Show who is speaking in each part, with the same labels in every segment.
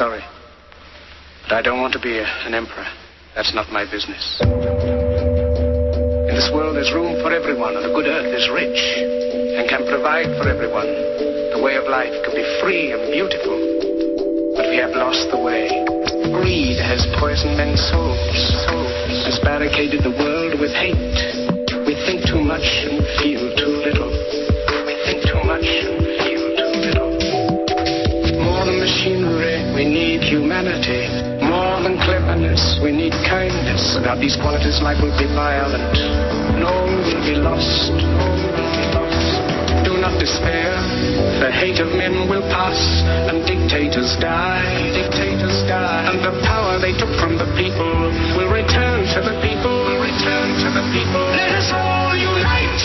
Speaker 1: sorry. But I don't want to be an emperor. That's not my business. In this world, there's room for everyone, and the good earth is rich and can provide for everyone. The way of life can be free and beautiful, but we have lost the way. Greed has poisoned men's souls, has barricaded the world with hate. We think too much and feel too little. We think too much and feel too little. More than machinery, we need humanity. More than cleverness, we need kindness. Without these qualities, life will be violent. And all will be lost. All will be lost. Do not despair. The hate of men will pass, and dictators die. Dictators die. And the power they took from the people will return to the people. Will return to the people. Let us all unite.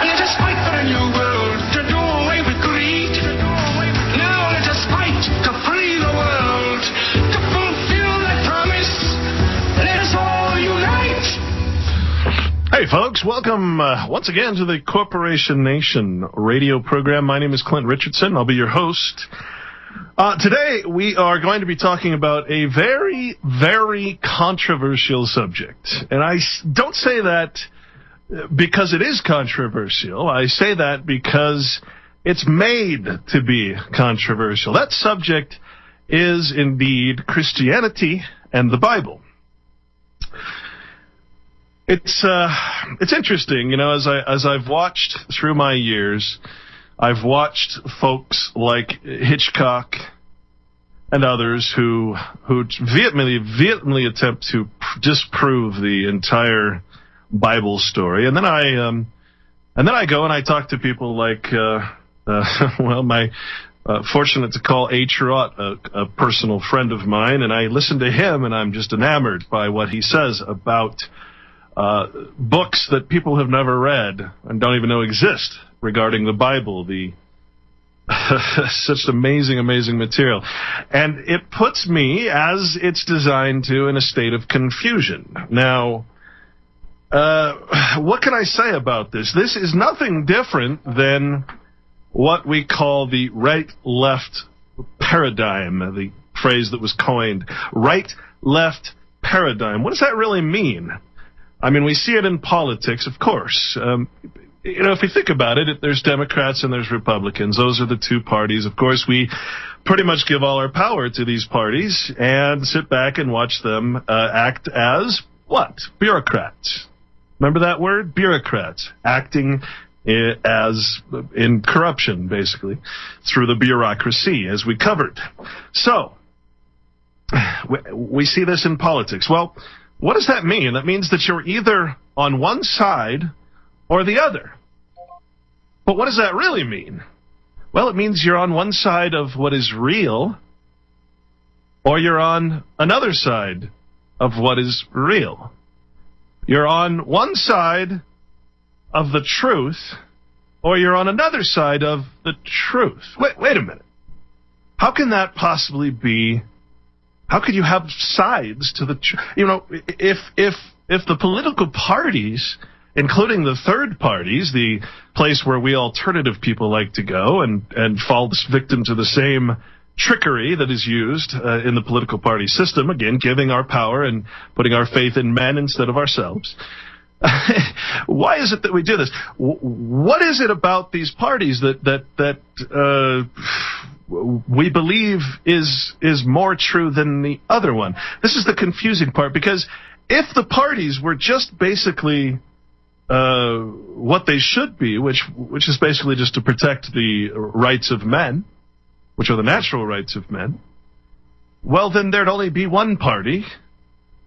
Speaker 1: Let us fight for a new world to do away with greed. Now let us fight to free the world, to fulfill that promise. Let us all unite.
Speaker 2: Hey, folks, welcome once again to the Corporation Nation radio program. My name is Clint Richardson. I'll be your host. Today, we are going to be talking about a very, very controversial subject. And I don't say that because it is controversial. I say that because it's made to be controversial. That subject is indeed Christianity and the Bible. It's interesting, you know, as I've watched through my years, I've watched folks like Hitchcock and others who vehemently attempt to disprove the entire Bible story, and then I go and I talk to people like fortunate to call A. Trot a personal friend of mine, and I listen to him, and I'm just enamored by what he says about books that people have never read and don't even know exist regarding the Bible. Such amazing material. And it puts me, as it's designed to, in a state of confusion. Now, what can I say about this? This is nothing different than what we call the right-left paradigm, the phrase that was coined. Right-left paradigm. What does that really mean? I mean, we see it in politics, of course. You know, if we think about it, there's Democrats and there's Republicans. Those are the two parties. Of course, we pretty much give all our power to these parties and sit back and watch them act as what? Bureaucrats. Remember that word? Bureaucrats. Acting as in corruption, basically, through the bureaucracy, as we covered. So, we see this in politics. Well, what does that mean? That means that you're either on one side or the other. But what does that really mean? Well, it means you're on one side of what is real, or you're on another side of what is real. You're on one side of the truth, or you're on another side of the truth. Wait a minute. How can that possibly be? How could you have sides to the truth? You know, if the political parties, including the third parties, the place where we alternative people like to go and fall victim to the same trickery that is used in the political party system, again, giving our power and putting our faith in men instead of ourselves. Why is it that we do this? What is it about these parties that we believe is more true than the other one? This is the confusing part, because if the parties were just basically what they should be, which is basically just to protect the rights of men, which are the natural rights of men, well, then there'd only be one party,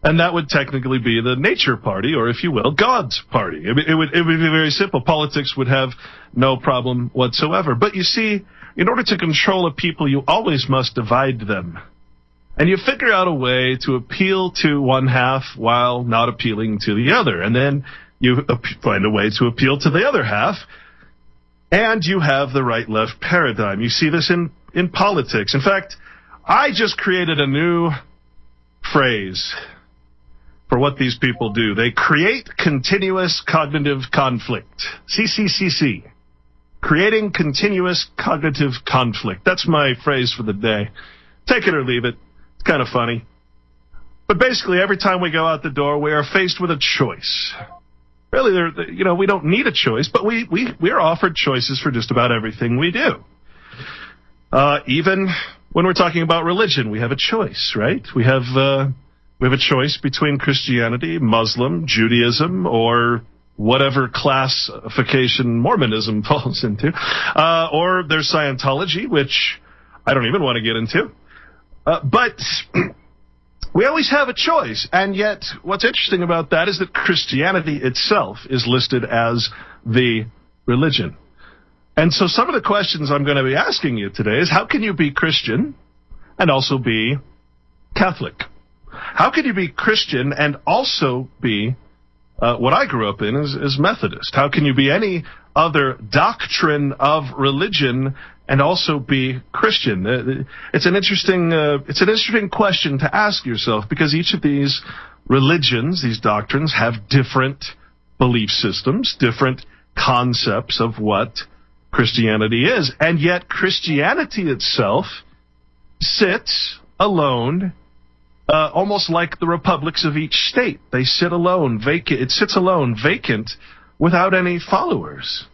Speaker 2: and that would technically be the nature party, or if you will, God's party. It would be very simple. Politics would have no problem whatsoever. But you see, in order to control a people, you always must divide them. And you figure out a way to appeal to one half while not appealing to the other. And then you find a way to appeal to the other half, and you have the right-left paradigm. You see this in politics. In fact, I just created a new phrase for what these people do. They create continuous cognitive conflict. CCCC. Creating continuous cognitive conflict. That's my phrase for the day. Take it or leave it. It's kind of funny. But basically, every time we go out the door, we are faced with a choice. Really, we don't need a choice, but we are offered choices for just about everything we do. Even when we're talking about religion, we have a choice, right? We have a choice between Christianity, Muslim, Judaism, or whatever classification Mormonism falls into. Or there's Scientology, which I don't even want to get into. But we always have a choice, and yet what's interesting about that is that Christianity itself is listed as the religion. And so some of the questions I'm going to be asking you today is, how can you be Christian and also be Catholic? How can you be Christian and also be what I grew up in is Methodist? How can you be any other doctrine of religion and also be Christian? It's an interesting question to ask yourself, because each of these religions, these doctrines, have different belief systems, different concepts of what Christianity is. And yet Christianity itself sits alone, almost like the republics of each state. They sit alone, vacant. It sits alone, vacant, without any followers.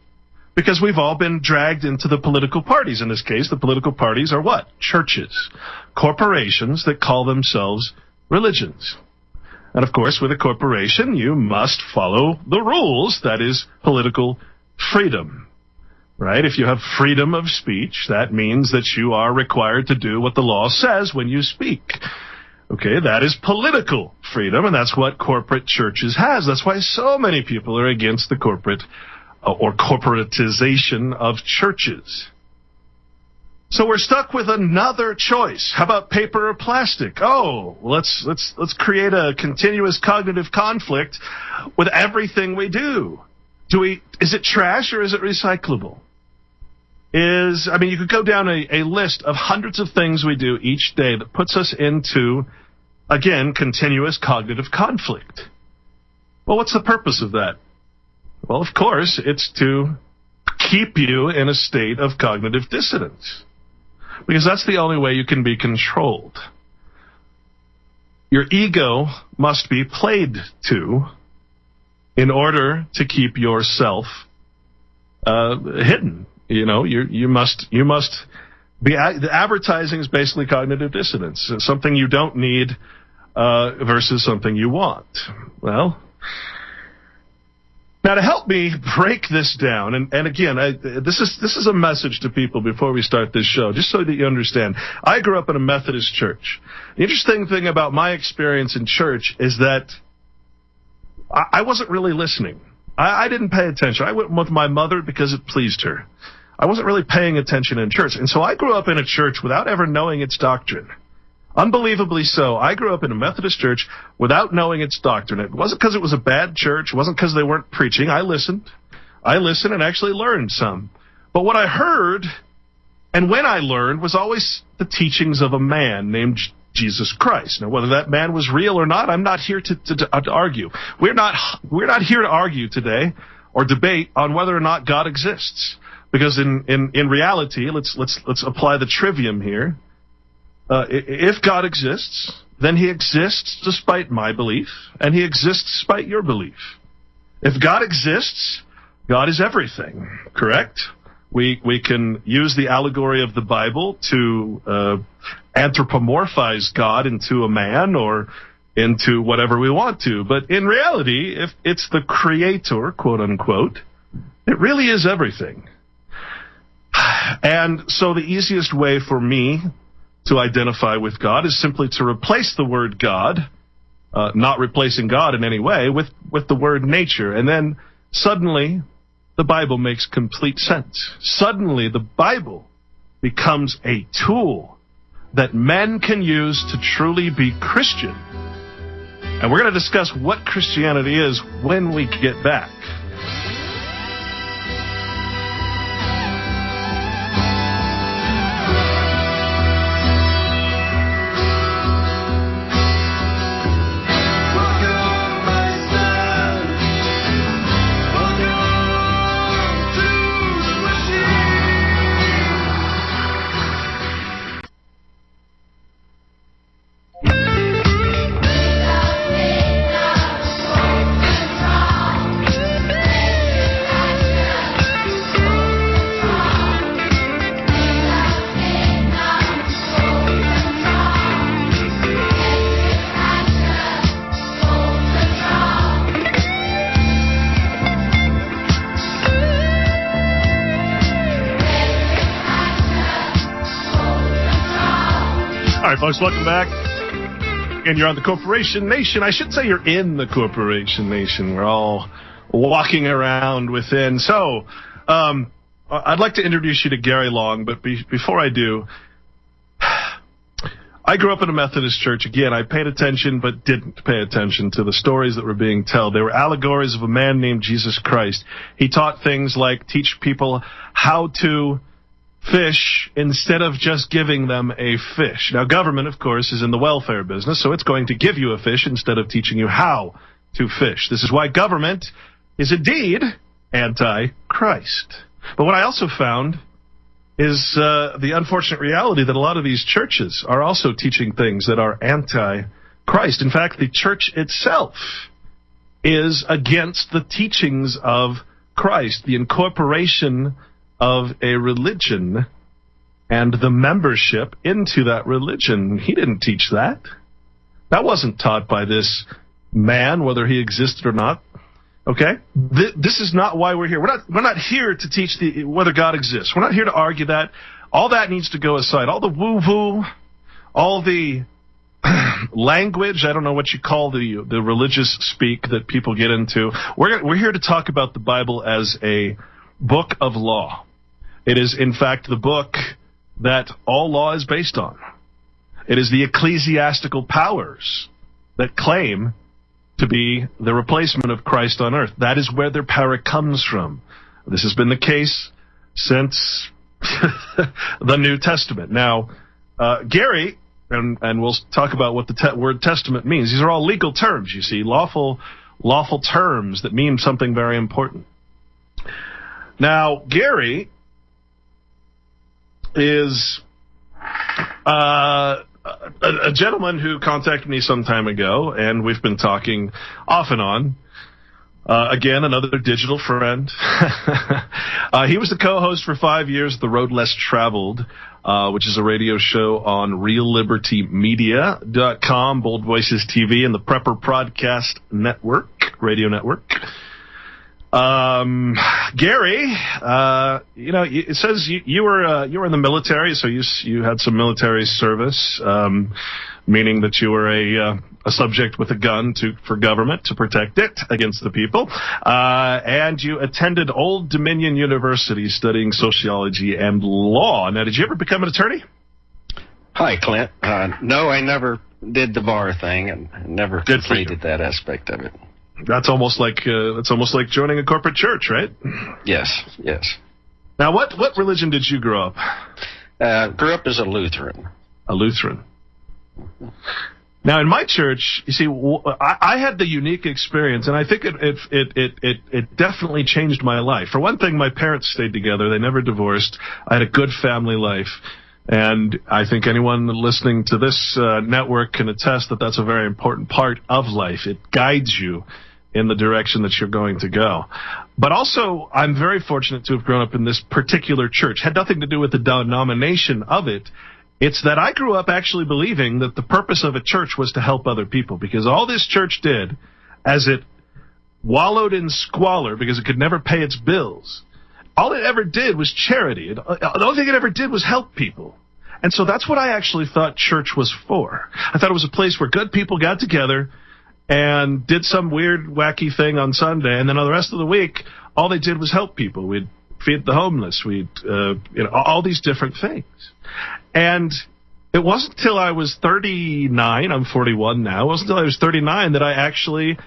Speaker 2: Because we've all been dragged into the political parties. In this case, the political parties are what? Churches. Corporations that call themselves religions. And of course, with a corporation, you must follow the rules. That is political freedom. Right? If you have freedom of speech, that means that you are required to do what the law says when you speak. Okay, that is political freedom, and that's what corporate churches has. That's why so many people are against the corporate or corporatization of churches. So we're stuck with another choice. How about paper or plastic? Oh, let's create a continuous cognitive conflict with everything we do. Is it trash or is it recyclable? You could go down a list of hundreds of things we do each day that puts us into, again, continuous cognitive conflict. Well, what's the purpose of that? Well, of course, it's to keep you in a state of cognitive dissonance, because that's the only way you can be controlled. Your ego must be played to in order to keep yourself hidden. You must be. The advertising is basically cognitive dissonance. It's something you don't need versus something you want. Well, now to help me break this down, and again, this is a message to people before we start this show, just so that you understand. I grew up in a Methodist church. The interesting thing about my experience in church is that I wasn't really listening. I didn't pay attention. I went with my mother because it pleased her. I wasn't really paying attention in church. And so I grew up in a church without ever knowing its doctrine. Unbelievably so. I grew up in a Methodist church without knowing its doctrine. It wasn't because it was a bad church. It wasn't because they weren't preaching. I listened and actually learned some. But what I heard, and when I learned, was always the teachings of a man named Jesus Christ. Now, whether that man was real or not, I'm not here to argue. We're not here to argue today or debate on whether or not God exists. Because in reality, let's apply the trivium here. If God exists, then he exists despite my belief, and he exists despite your belief. If God exists, God is everything, correct? We can use the allegory of the Bible to anthropomorphize God into a man or into whatever we want to. But in reality, if it's the creator, quote unquote, it really is everything. And so the easiest way for me to identify with God is simply to replace the word God, not replacing God in any way, with the word nature. And then suddenly the Bible makes complete sense. Suddenly the Bible becomes a tool that men can use to truly be Christian. And we're going to discuss what Christianity is when we get back. right, folks, welcome back. And you're on the Corporation Nation. I should say you're in the Corporation Nation. We're all walking around within. So, I'd like to introduce you to Gary Long, but before I do, I grew up in a Methodist church. Again, I paid attention but didn't pay attention to the stories that were being told. They were allegories of a man named Jesus Christ. He taught things like teach people how to fish instead of just giving them a fish. Now, government, of course, is in the welfare business, so it's going to give you a fish instead of teaching you how to fish. This is why government is indeed anti-Christ. But what I also found is the unfortunate reality that a lot of these churches are also teaching things that are anti-Christ. In fact, the church itself is against the teachings of Christ, the incorporation of a religion and the membership into that religion. He didn't teach that. That wasn't taught by this man, whether he existed or not. Okay? This is not why we're here. We're not here to teach whether God exists. We're not here to argue that. All that needs to go aside. All the woo-woo, all the language, I don't know what you call the religious speak that people get into. We're here to talk about the Bible as a book of law. It is, in fact, the book that all law is based on. It is the ecclesiastical powers that claim to be the replacement of Christ on earth. That is where their power comes from. This has been the case since the New Testament. Now, Gary, and we'll talk about what the word testament means. These are all legal terms, you see, lawful terms that mean something very important. Now, Gary is a gentleman who contacted me some time ago, and we've been talking off and on. Again, another digital friend. He was the co-host for 5 years of The Road Less Traveled, which is a radio show on reallibertymedia.com, Bold Voices TV, and the Prepper Broadcast Network, radio network. Gary, it says you were in the military, so you had some military service, meaning that you were a subject with a gun for government to protect it against the people, and you attended Old Dominion University studying sociology and law. Now, did you ever become an attorney?
Speaker 3: Hi, Clint. No, I never did the bar thing and never completed that aspect of it.
Speaker 2: That's almost like joining a corporate church, right?
Speaker 3: Yes.
Speaker 2: Now, what religion did you grow up?
Speaker 3: Grew up as a Lutheran.
Speaker 2: A Lutheran. Now, in my church, you see, I had the unique experience, and I think it definitely changed my life. For one thing, my parents stayed together; they never divorced. I had a good family life, and I think anyone listening to this network can attest that that's a very important part of life. It guides you in the direction that you're going to go. But also, I'm very fortunate to have grown up in this particular church. Had nothing to do with the denomination of it. It's that I grew up actually believing that the purpose of a church was to help other people, because all this church did, as it wallowed in squalor because it could never pay its bills, all it ever did was charity. The only thing it ever did was help people. And so that's what I actually thought church was for. I thought it was a place where good people got together and did some weird, wacky thing on Sunday, and then on the rest of the week, all they did was help people. We'd feed the homeless. We'd, all these different things. And it wasn't until I was 39, I'm 41 now, it wasn't until I was 39 that I actually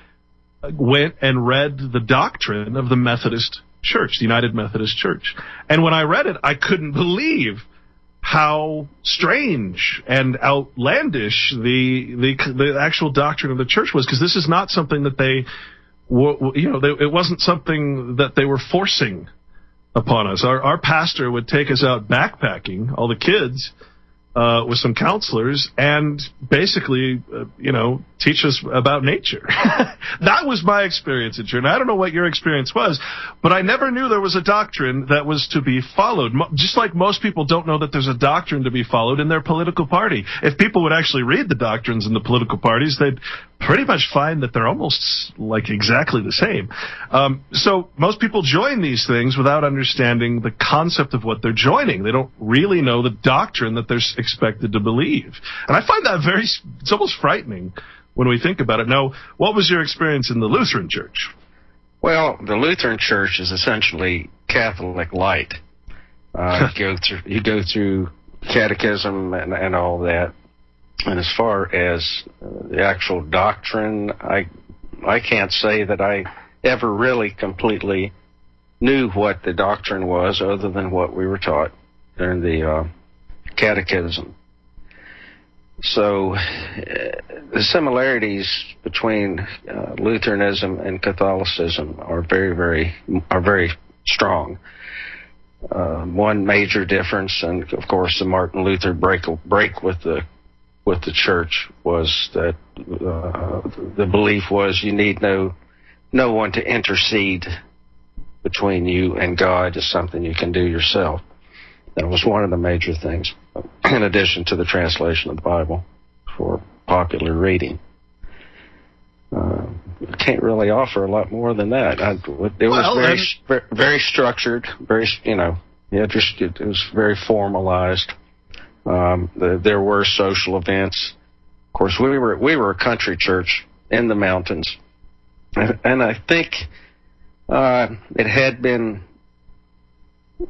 Speaker 2: went and read the doctrine of the Methodist Church, the United Methodist Church. And when I read it, I couldn't believe how strange and outlandish the actual doctrine of the church was, because this is not something that it wasn't something that they were forcing upon us. Our pastor would take us out backpacking, all the kids, with some counselors, and basically, teach us about nature. That was my experience at church. And I don't know what your experience was, but I never knew there was a doctrine that was to be followed. Just like most people don't know that there's a doctrine to be followed in their political party. If people would actually read the doctrines in the political parties, they'd pretty much find that they're almost like exactly the same. So most people join these things without understanding the concept of what they're joining. They don't really know the doctrine that they're expected to believe. And I find that it's almost frightening when we think about it. Now, what was your experience in the Lutheran Church?
Speaker 3: Well, the Lutheran Church is essentially Catholic light. You go through catechism and all that. And as far as the actual doctrine, I can't say that I ever really completely knew what the doctrine was other than what we were taught during the catechism. So the similarities between Lutheranism and Catholicism are very strong. One major difference, and of course the Martin Luther break with the church, was that the belief was you need no one to intercede between you and God. Is something you can do yourself. That was one of the major things, in addition to the translation of the Bible for popular reading. I can't really offer a lot more than that. It was very structured, it was very formalized. There were social events. Of course, we were a country church in the mountains, and I think it had been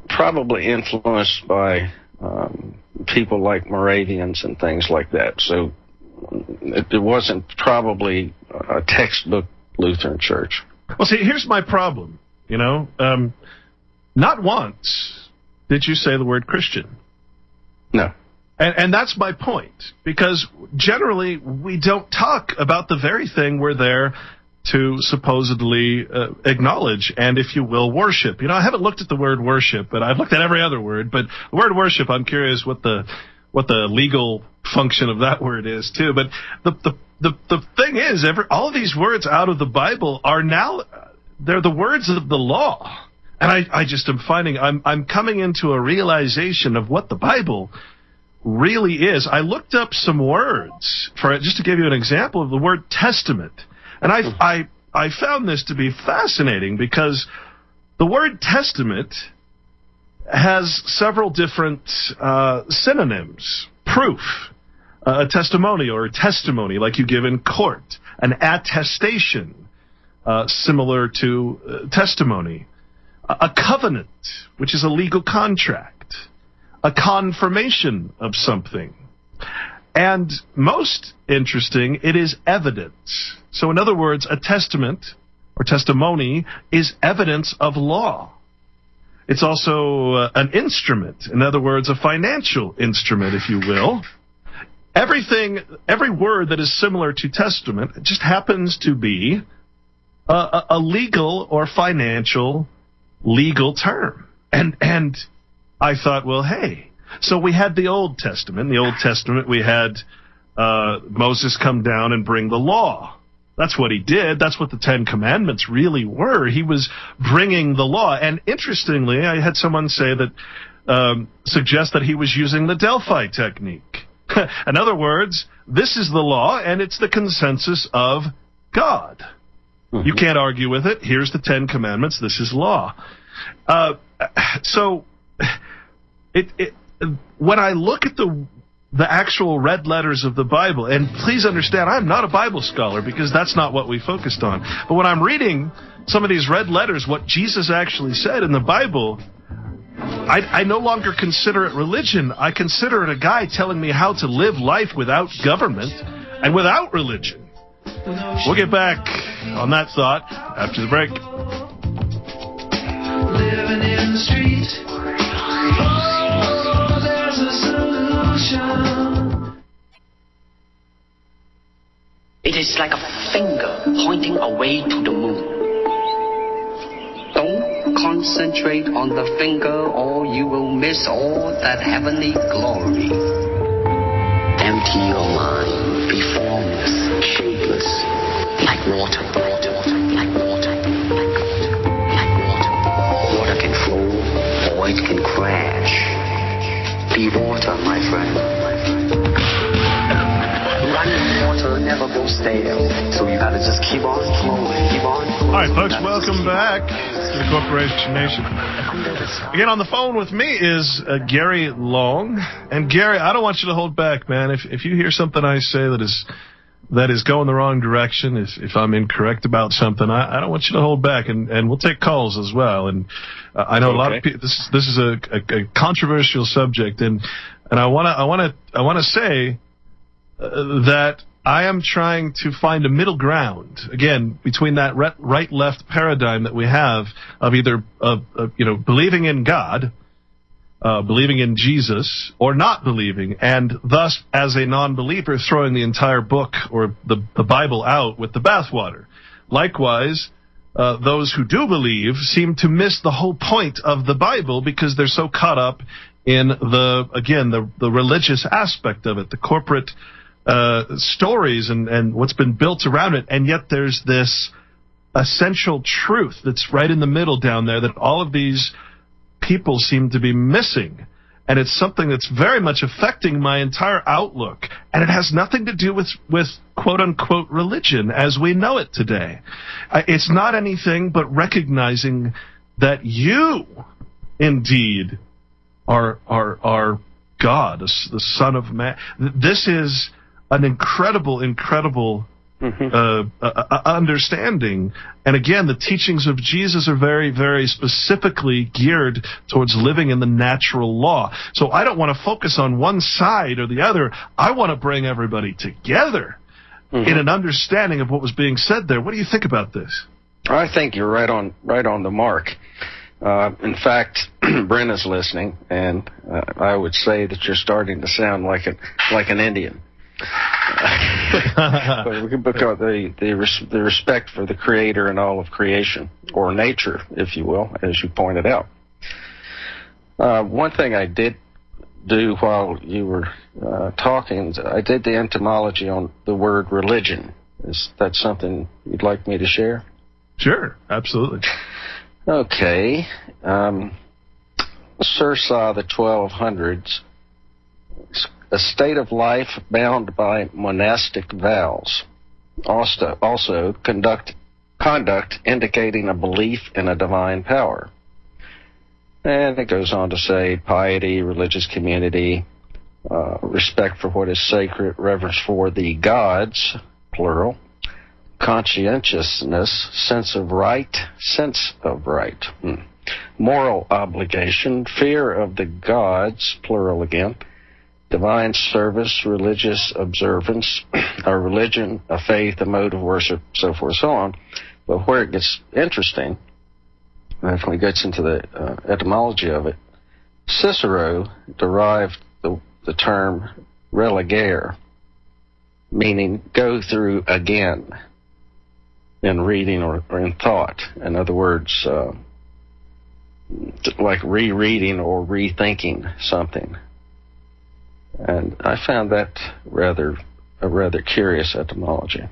Speaker 3: probably influenced by people like Moravians and things like that. So it wasn't probably a textbook Lutheran church.
Speaker 2: Well, see, here's my problem. Not once did you say the word Christian.
Speaker 3: No.
Speaker 2: And that's my point, because generally we don't talk about the very thing we're there to supposedly acknowledge and, if you will, worship. I haven't looked at the word worship, but I've looked at every other word. But the word worship, I'm curious what the legal function of that word is too. But the thing is, all of these words out of the Bible are now they're the words of the law, and I just am finding I'm coming into a realization of what the Bible really is. I looked up some words just to give you an example of the word testament, and I found this to be fascinating because the word testament has several different synonyms. Proof, a testimony or a testimony like you give in court, an attestation, similar to testimony, a covenant, which is a legal contract, a confirmation of something. And most interesting, it is evidence. So in other words, a testament or testimony is evidence of law. It's also an instrument. In other words, a financial instrument, if you will. Every word that is similar to testament just happens to be a legal or financial legal term. And I thought, well, hey, so we had the Old Testament. In the Old Testament, we had Moses come down and bring the law. That's what he did. That's what the Ten Commandments really were. He was bringing the law. And interestingly, I had someone say that, suggest that he was using the Delphi technique. In other words, this is the law, and it's the consensus of God. Mm-hmm. You can't argue with it. Here's the Ten Commandments. This is law. So, when I look at the actual red letters of the Bible, and please understand, I'm not a Bible scholar because that's not what we focused on. But when I'm reading some of these red letters, what Jesus actually said in the Bible, I no longer consider it religion. I consider it a guy telling me how to live life without government and without religion. We'll get back on that thought after the break.
Speaker 4: Living in the street. Oh, there's a solution.
Speaker 5: It is like a finger pointing away to the moon. Don't concentrate on the finger or you will miss all that heavenly glory. Empty your mind, be formless, shapeless, like water, like water, like water, like water. Water can flow or it can crash. Be water, my friend. Running water never goes stay there. So you gotta just keep on flowing, keep on flowing.
Speaker 2: All right, folks, welcome back to the Corporation Nation. Again, on the phone with me is Gary Long. And Gary, I don't want you to hold back, man. If you hear something I say that is going the wrong direction, if I'm incorrect about something, I don't want you to hold back, and we'll take calls as well. And I know a lot of people. This is a controversial subject, and I want to say that I am trying to find a middle ground again between that right-left paradigm that we have of either believing in God, believing in Jesus, or not believing, and thus, as a non-believer, throwing the entire book or the Bible out with the bathwater. Likewise, those who do believe seem to miss the whole point of the Bible because they're so caught up in the religious aspect of it, the corporate stories and what's been built around it, and yet there's this essential truth that's right in the middle down there that all of these people seem to be missing. And it's something that's very much affecting my entire outlook. And it has nothing to do with quote-unquote religion as we know it today. It's not anything but recognizing that you, indeed, are God, the Son of Man. This is an incredible understanding. And again, the teachings of Jesus are very, very specifically geared towards living in the natural law. So I don't want to focus on one side or the other. I want to bring everybody together in an understanding of what was being said there. What do you think about this?
Speaker 3: I think you're right on the mark. In fact, Brenna's listening, and I would say that you're starting to sound like an Indian. Because the respect for the Creator and all of creation, or nature, if you will, as you pointed out. One thing I did do while you were talking, I did the etymology on the word religion. Is that something you'd like me to share?
Speaker 2: Sure, absolutely.
Speaker 3: Okay. Circa the 1200s, a state of life bound by monastic vows. Also conduct indicating a belief in a divine power. And it goes on to say piety, religious community, respect for what is sacred, reverence for the gods, plural, conscientiousness, sense of right, moral obligation, fear of the gods, plural again, divine service, religious observance, a religion, a faith, a mode of worship, so forth, so on. But where it gets interesting, when it gets into the etymology of it, Cicero derived the term religare, meaning go through again in reading or in thought. In other words, like rereading or rethinking something. And I found that a rather curious etymology.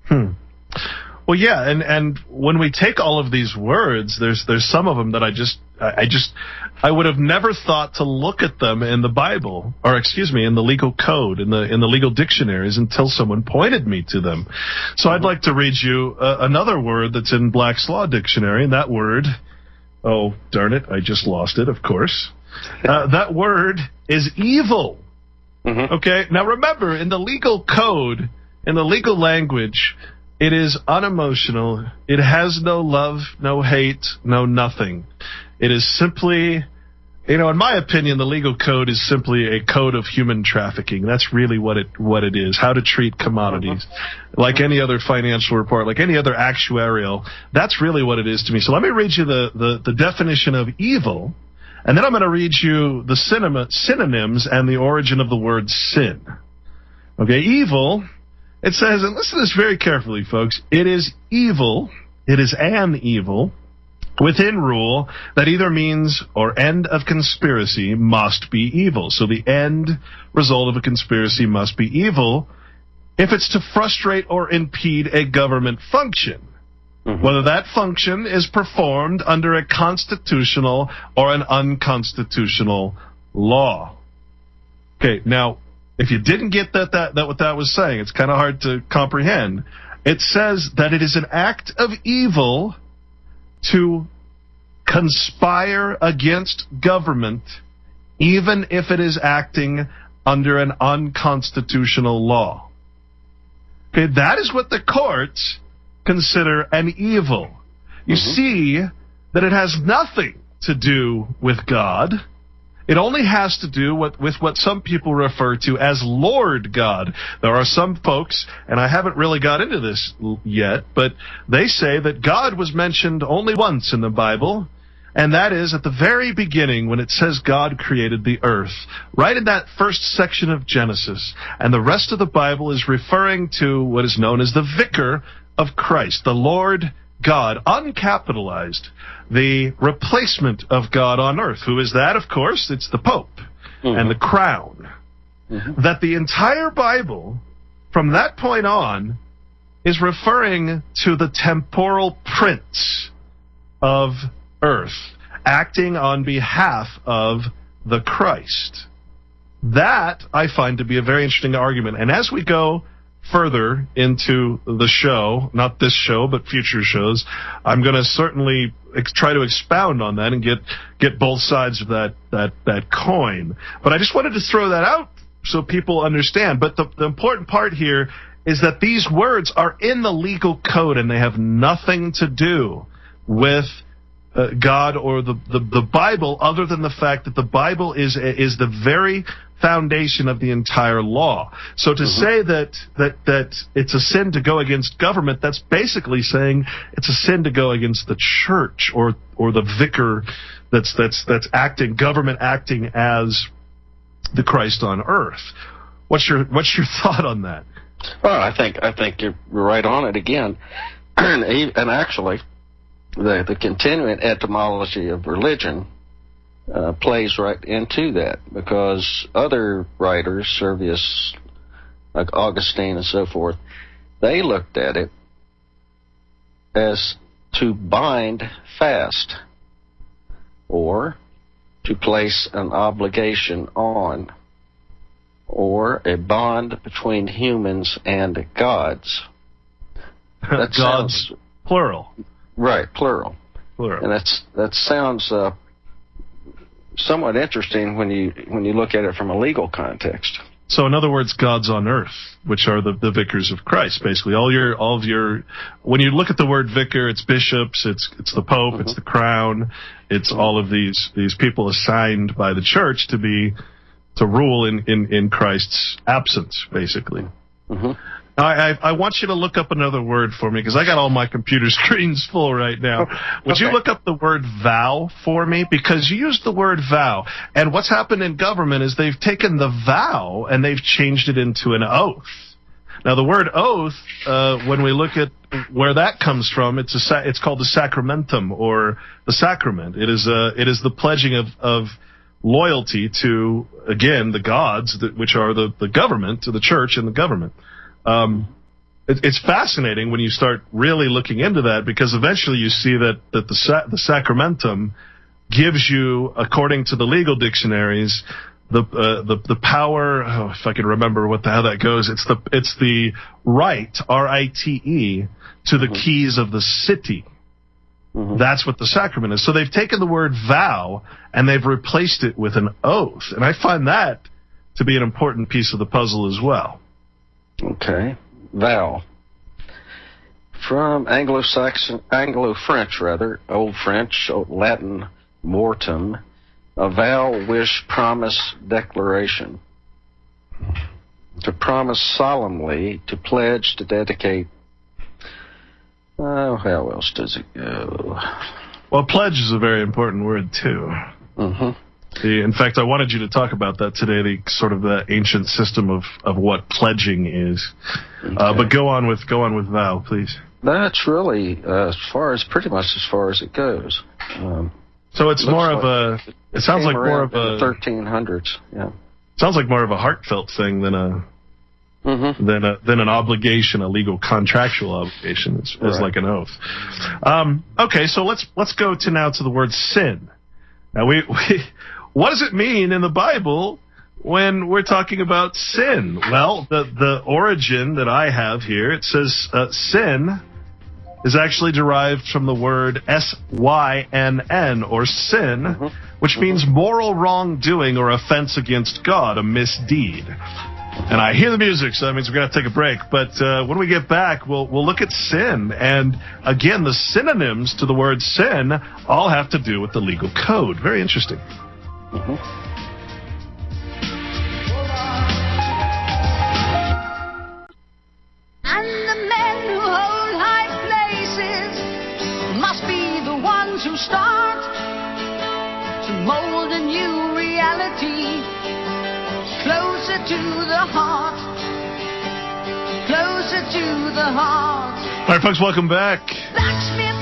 Speaker 2: Well, yeah, and when we take all of these words, there's some of them that I would have never thought to look at them in the Bible, or excuse me, in the legal code, in the legal dictionaries, until someone pointed me to them. So I'd like to read you another word that's in Black's Law Dictionary, and that word, oh darn it, I just lost it, of course. That word is evil. Okay, now remember, in the legal code, in the legal language, it is unemotional. It has no love, no hate, no nothing. It is simply, in my opinion, the legal code is simply a code of human trafficking. That's really what it is, how to treat commodities. Like any other financial report, like any other actuarial, that's really what it is to me. So let me read you the definition of evil. And then I'm going to read you the synonyms and the origin of the word sin. Okay, evil, it says, and listen to this very carefully, folks, it is evil, it is an evil, within rule, that either means or end of conspiracy must be evil. So the end result of a conspiracy must be evil if it's to frustrate or impede a government function. Whether that function is performed under a constitutional or an unconstitutional law. Okay, now, if you didn't get that what that was saying, it's kind of hard to comprehend. It says that it is an act of evil to conspire against government, even if it is acting under an unconstitutional law. Okay, that is what the courts consider an evil. You see that it has nothing to do with God. It only has to do with what some people refer to as Lord God. There are some folks, and I haven't really got into this yet, but they say that God was mentioned only once in the Bible, and that is at the very beginning when it says God created the earth, right in that first section of Genesis. And the rest of the Bible is referring to what is known as the vicar of Christ, the Lord God, uncapitalized, the replacement of God on earth. Who is that? Of course, it's the Pope and the crown. That the entire Bible, from that point on, is referring to the temporal prince of earth, acting on behalf of the Christ. That I find to be a very interesting argument. And as we go further into the show, not this show, but future shows, I'm going to certainly try to expound on that and get both sides of that coin. But I just wanted to throw that out so people understand. But the important part here is that these words are in the legal code and they have nothing to do with God or the Bible, other than the fact that the Bible is the very foundation of the entire law. So to say that it's a sin to go against government, that's basically saying it's a sin to go against the church or the vicar that's acting, government acting as the Christ on earth. What's your thought on that?
Speaker 3: Well, I think you're right on it again, and actually, the continuing etymology of religion plays right into that, because other writers, Servius, like Augustine and so forth, they looked at it as to bind fast or to place an obligation on, or a bond between humans and gods. That
Speaker 2: gods, plural.
Speaker 3: Right, plural.
Speaker 2: Plural.
Speaker 3: And that sounds somewhat interesting when you look at it from a legal context.
Speaker 2: So in other words, gods on earth, which are the vicars of Christ, basically. All of your when you look at the word vicar, it's bishops, it's the Pope, it's the crown, it's all of these people assigned by the church to rule in Christ's absence, basically. I want you to look up another word for me, because I got all my computer screens full right now. Would you look up the word vow for me? Because you used the word vow. And what's happened in government is they've taken the vow and they've changed it into an oath. Now, the word oath, when we look at where that comes from, it's called the sacramentum, or the sacrament. It is the pledging of loyalty to, again, the gods, which are the government, to the church and the government. It's fascinating when you start really looking into that, because eventually you see that the sacramentum gives you, according to the legal dictionaries, the power. Oh, if I can remember how that goes, it's the right, RITE, to the keys of the city. That's what the sacrament is. So they've taken the word vow and they've replaced it with an oath, and I find that to be an important piece of the puzzle as well.
Speaker 3: Okay, vow. From Anglo-French, Old French, Old Latin, mortem, a vow, wish, promise, declaration. To promise solemnly, to pledge, to dedicate. Oh, how else does it go?
Speaker 2: Well, pledge is a very important word, too. In fact, I wanted you to talk about that today, the ancient system of what pledging is. But go on with vow, please.
Speaker 3: That's really pretty much as far as it goes.
Speaker 2: So it's more of a. It sounds like more of a
Speaker 3: 1300s. Yeah.
Speaker 2: Sounds like more of a heartfelt thing than an obligation, a legal contractual obligation. It's like an oath. Okay, so let's go to the word sin. Now we what does it mean in the Bible when we're talking about sin? Well, the origin that I have here, it says sin is actually derived from the word S-Y-N-N, or sin, which means moral wrongdoing or offense against God, a misdeed. And I hear the music, so that means we're going to have to take a break. But when we get back, we'll look at sin. And again, the synonyms to the word sin all have to do with the legal code. Very interesting.
Speaker 6: And the men who hold high places must be the ones who start to mold a new reality closer to the heart, closer to the heart.
Speaker 2: All right, folks, welcome back.
Speaker 6: Blacksmith.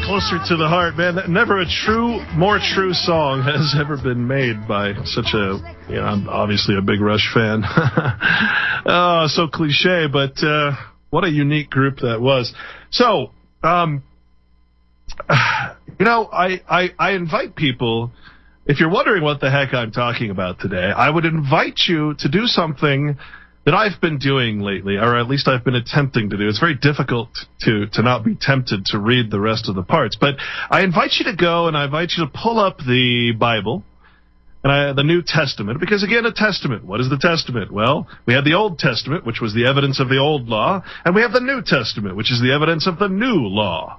Speaker 2: Closer to the heart, man. Never a more true song has ever been made by such a, I'm obviously a big Rush fan. So cliche, but what a unique group that was. So, I invite people, if you're wondering what the heck I'm talking about today, I would invite you to do something that I've been doing lately, or at least I've been attempting to do. It's very difficult to not be tempted to read the rest of the parts. But I invite you to go and I invite you to pull up the Bible, and the New Testament, because again, a testament. What is the testament? Well, we have the Old Testament, which was the evidence of the old law, and we have the New Testament, which is the evidence of the new law.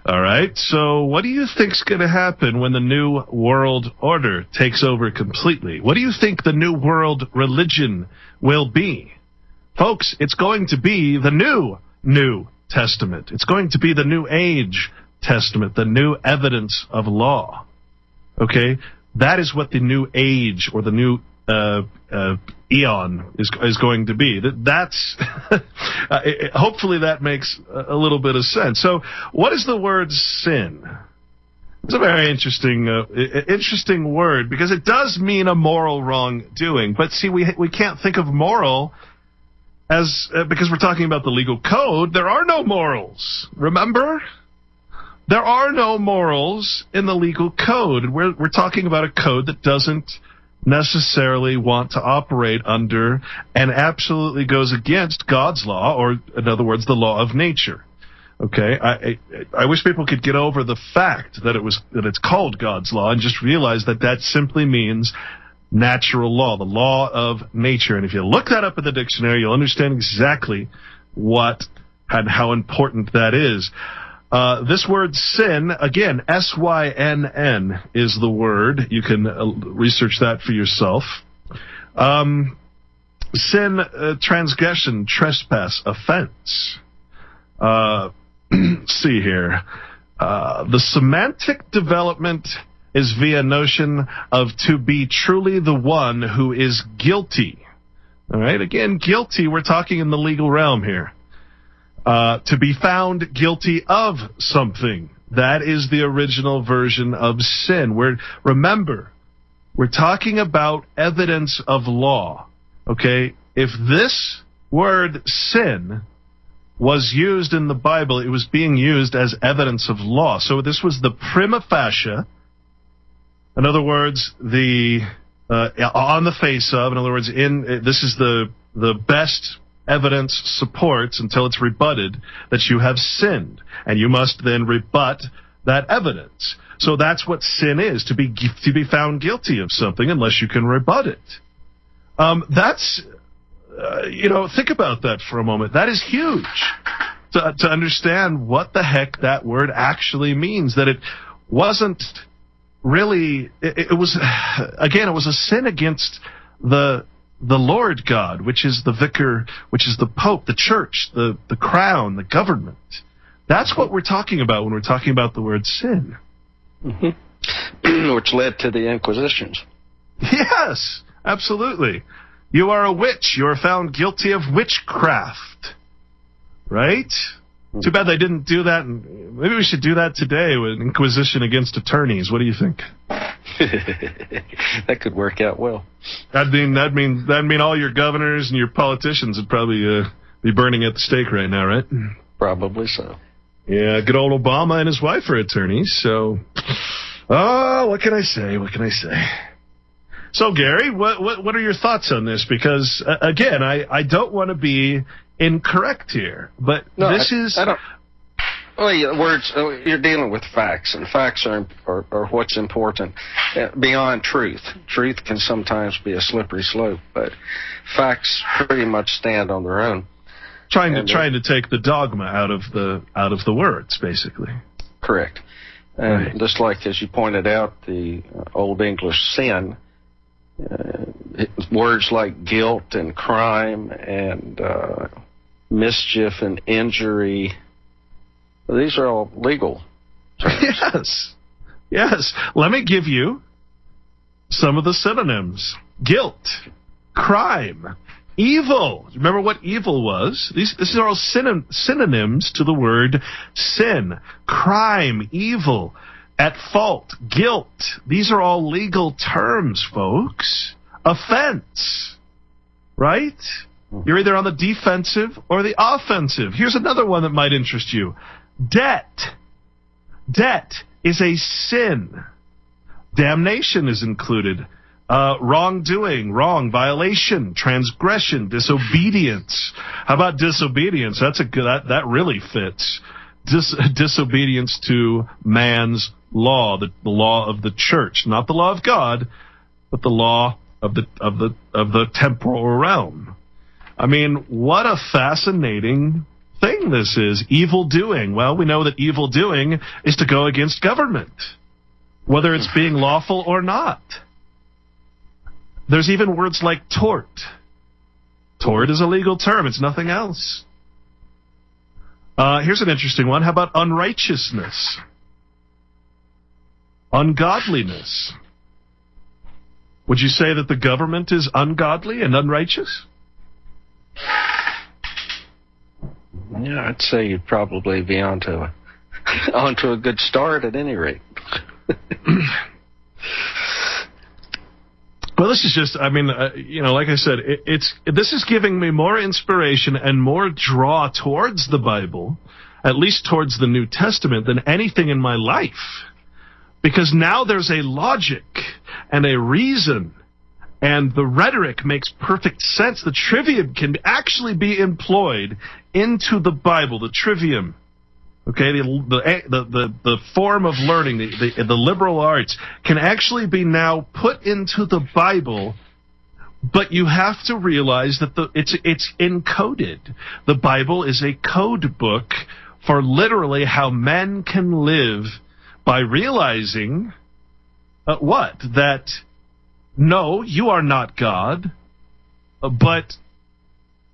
Speaker 2: All right, so what do you think's going to happen when the New World Order takes over completely? What do you think the New World religion will be? Folks, it's going to be the New Testament. It's going to be the New Age Testament, the new evidence of law. Okay? That is what the New Age, or the new eon is going to be. That's hopefully that makes a little bit of sense. So, what is the word sin? It's a very interesting word, because it does mean a moral wrongdoing. But see, we can't think of moral as because we're talking about the legal code. There are no morals. Remember? There are no morals in the legal code. We're talking about a code that doesn't necessarily want to operate under and absolutely goes against God's law, or in other words, the law of nature. Okay, I wish people could get over the fact that it's called God's law and just realize that simply means natural law, the law of nature. And if you look that up in the dictionary, you'll understand exactly what and how important that is. This word sin, again, S-Y-N-N is the word. You can research that for yourself. Sin, transgression, trespass, offense. See here. The semantic development is via notion of to be truly the one who is guilty. All right, again, guilty, we're talking in the legal realm here. To be found guilty of something. That is the original version of sin. Remember, we're talking about evidence of law. Okay? If this word sin was used in the Bible, it was being used as evidence of law. So this was the prima facie. In other words, on the face of, in other words, this is the best evidence supports until it's rebutted that you have sinned, and you must then rebut that evidence. So that's what sin is, to be found guilty of something unless you can rebut it. Think about that for a moment. That is huge to understand what the heck that word actually means. That it wasn't really. It was a sin against the Lord God, which is the vicar, which is the Pope, the church, the crown, the government. That's what we're talking about when we're talking about the word sin.
Speaker 3: Mm-hmm. Which led to the Inquisitions. Yes,
Speaker 2: absolutely. You are a witch. You are found guilty of witchcraft. Right? Mm-hmm. Too bad they didn't do that. Maybe we should do that today with Inquisition against attorneys. What do you think?
Speaker 3: That could work out well.
Speaker 2: That'd mean all your governors and your politicians would probably be burning at the stake right now, right?
Speaker 3: Probably so.
Speaker 2: Yeah, good old Obama and his wife are attorneys, so what can I say? So, Gary, what are your thoughts on this? Because, again, I don't want to be incorrect here, but
Speaker 3: No,
Speaker 2: this is...
Speaker 3: I don't. Well, words. You're dealing with facts, and facts are what's important beyond truth. Truth can sometimes be a slippery slope, but facts pretty much stand on their own. Trying
Speaker 2: to take the dogma out of the words, basically.
Speaker 3: Correct. And
Speaker 2: right.
Speaker 3: Just like as you pointed out, the Old English sin, words like guilt and crime and mischief and injury. These are all legal terms.
Speaker 2: Yes. Let me give you some of the synonyms. Guilt, crime, evil. Remember what evil was? These are all synonyms to the word sin. Crime, evil, at fault, guilt. These are all legal terms, folks. Offense, right? You're either on the defensive or the offensive. Here's another one that might interest you. Debt. Debt is a sin. Damnation is included. Wrongdoing, wrong, violation, transgression, disobedience. How about disobedience? That's a good. That really fits. Disobedience to man's law, the law of the church, not the law of God, but the law of the temporal realm. I mean, what a fascinating thing this is. Evil doing. Well, we know that evil doing is to go against government, whether it's being lawful or not. There's even words like tort. Tort is a legal term. It's nothing else. Here's an interesting one. How about unrighteousness? Ungodliness. Would you say that the government is ungodly and unrighteous?
Speaker 3: Yeah, I'd say you'd probably be onto a good start at any rate.
Speaker 2: Well, this is just, I mean, like I said, this is giving me more inspiration and more draw towards the Bible, at least towards the New Testament, than anything in my life. Because now there's a logic and a reason, and the rhetoric makes perfect sense. The trivium can actually be employed into the Bible, the trivium. Okay, the form of learning, the liberal arts, can actually be now put into the Bible, but you have to realize that it's encoded. The Bible is a code book for literally how men can live by realizing that no, you are not God, but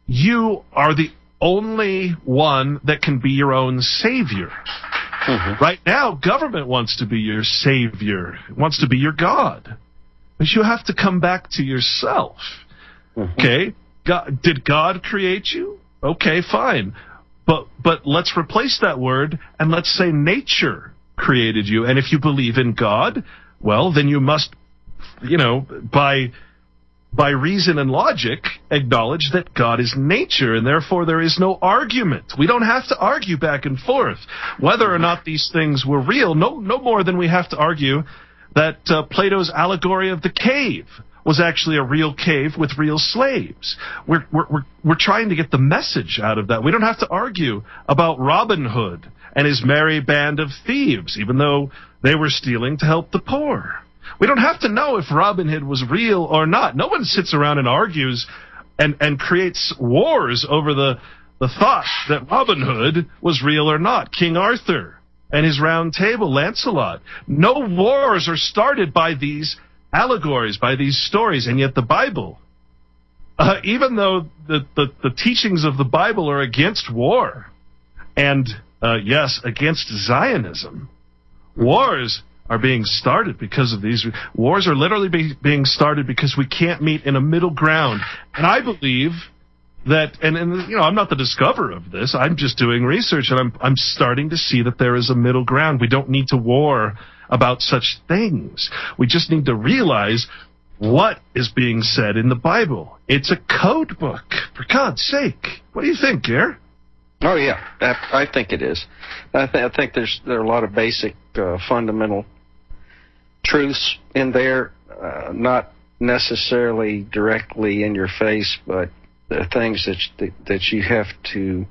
Speaker 2: you are the only one that can be your own savior. Mm-hmm. Right now, government wants to be your savior. It wants to be your God. But you have to come back to yourself. Mm-hmm. Okay? Did God create you? Okay, fine. But let's replace that word and let's say nature created you. And if you believe in God, well, then you must, by reason and logic, acknowledge that God is nature, and therefore there is no argument. We don't have to argue back and forth whether or not these things were real, no more than we have to argue that Plato's allegory of the cave was actually a real cave with real slaves. We're trying to get the message out of that. We don't have to argue about Robin Hood and his merry band of thieves, even though they were stealing to help the poor. We don't have to know if Robin Hood was real or not. No one sits around and argues and creates wars over the thought that Robin Hood was real or not. King Arthur and his round table, Lancelot. No wars are started by these allegories, by these stories, and yet the Bible, even though the teachings of the Bible are against war, and yes, against Zionism, wars are being started because of these. Wars are literally being started because we can't meet in a middle ground. And I believe that, and I'm not the discoverer of this. I'm just doing research, and I'm starting to see that there is a middle ground. We don't need to war about such things. We just need to realize what is being said in the Bible. It's a code book, for God's sake. What do you think, Gare?
Speaker 3: Oh yeah, I think it is. I think there are a lot of basic fundamental truths in there, not necessarily directly in your face, but they're things that you have to.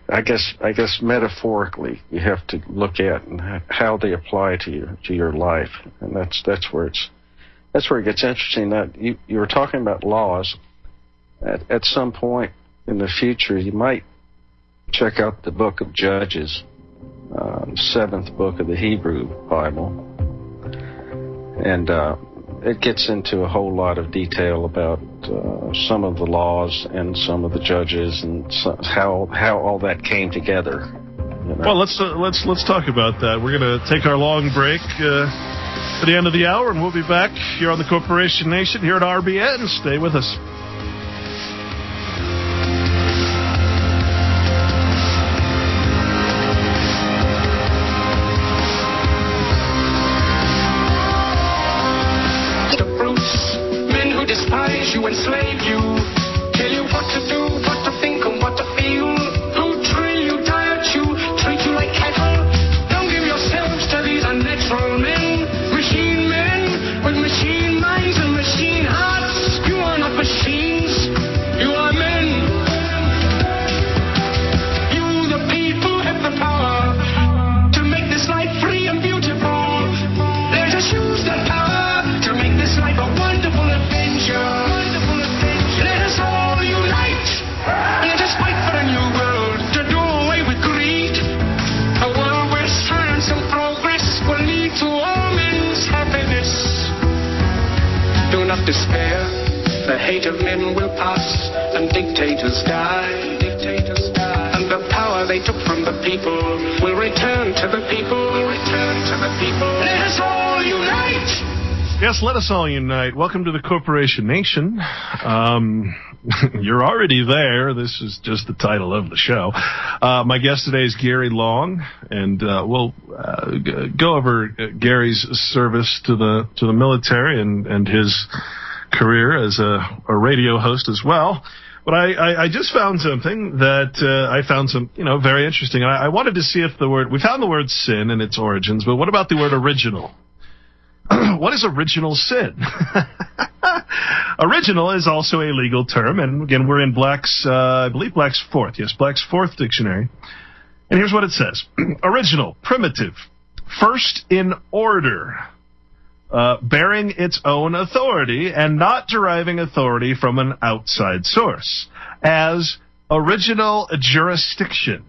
Speaker 3: I guess metaphorically you have to look at and how they apply to your life, and that's where it gets interesting. That you were talking about laws. At some point in the future, you might check out the book of Judges, 7th book of the Hebrew Bible, and it gets into a whole lot of detail about some of the laws and some of the judges and how all that came together. You know?
Speaker 2: Well, let's talk about that. We're going to take our long break at the end of the hour, and we'll be back here on the Corporation Nation here at RBN. Stay with us.
Speaker 1: You enslave you, tell you what to do, what to think, and what to feel, who drill you, diet you, treat you like cattle. Don't give yourselves to these unnatural men with machine minds and machine hearts. You are not machines, you are men. You, the people, have the power to make this life free and beautiful. Let us use that power to make this life a wonderful adventure. Despair, the hate of men will pass, and dictators die. And the power they took from the people will return to the people. Let us all unite.
Speaker 2: Yes, let us all unite. Welcome to the Corporation Nation. You're already there. This is just the title of the show. My guest today is Gary Long, and we'll go over Gary's service to the military and his career as a radio host as well. But I just found something that I found very interesting. I wanted to see if we found the word sin and its origins, but what about the word original? What is original sin? Original is also a legal term, and again, we're in Black's, I believe Black's Fourth. Yes, Black's Fourth Dictionary. And here's what it says. Original, primitive, first in order, bearing its own authority and not deriving authority from an outside source, as original jurisdiction.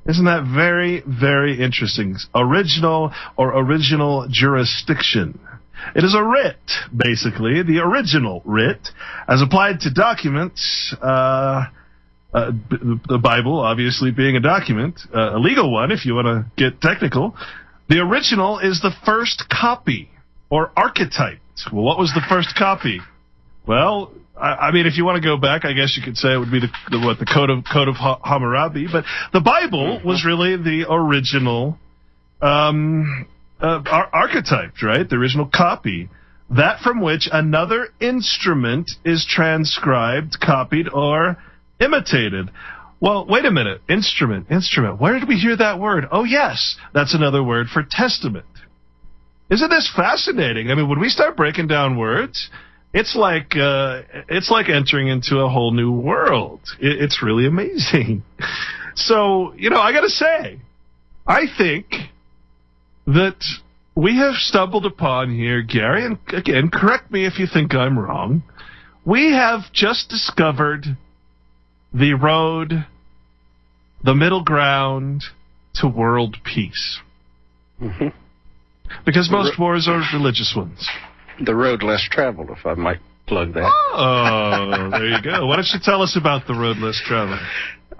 Speaker 2: Isn't that very, very interesting? Original or original jurisdiction. It is a writ, basically, the original writ, as applied to documents, the Bible obviously being a document, a legal one if you want to get technical. The original is the first copy, or archetype. Well, what was the first copy? Well, I mean, if you want to go back, I guess you could say it would be the Code of Hammurabi, but the Bible was really the original archetype, right? The original copy, that from which another instrument is transcribed, copied, or imitated. Well, wait a minute. Instrument. Where did we hear that word? Oh, yes, that's another word for testament. Isn't this fascinating? I mean, when we start breaking down words, it's like entering into a whole new world. It's really amazing. So, I got to say, I think that we have stumbled upon here, Gary, and again, correct me if you think I'm wrong, we have just discovered the road, the middle ground to world peace.
Speaker 3: Mm-hmm.
Speaker 2: Because most wars are religious ones.
Speaker 3: The road less traveled, if I might plug that.
Speaker 2: Oh, there you go. Why don't you tell us about the road less traveled?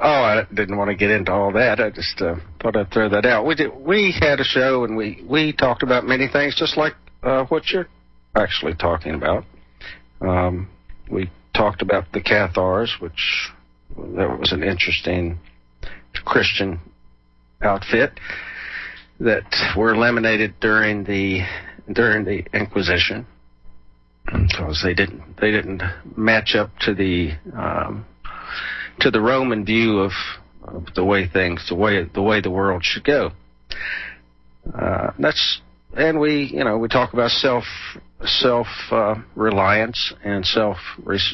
Speaker 3: Oh, I didn't want to get into all that. I just thought I'd throw that out. We had a show, and we talked about many things, just like what you're actually talking about. We talked about the Cathars, which that was an interesting Christian outfit that were eliminated during the Inquisition because they didn't match up to the Roman view of the way the world should go. That's and we talk about self reliance and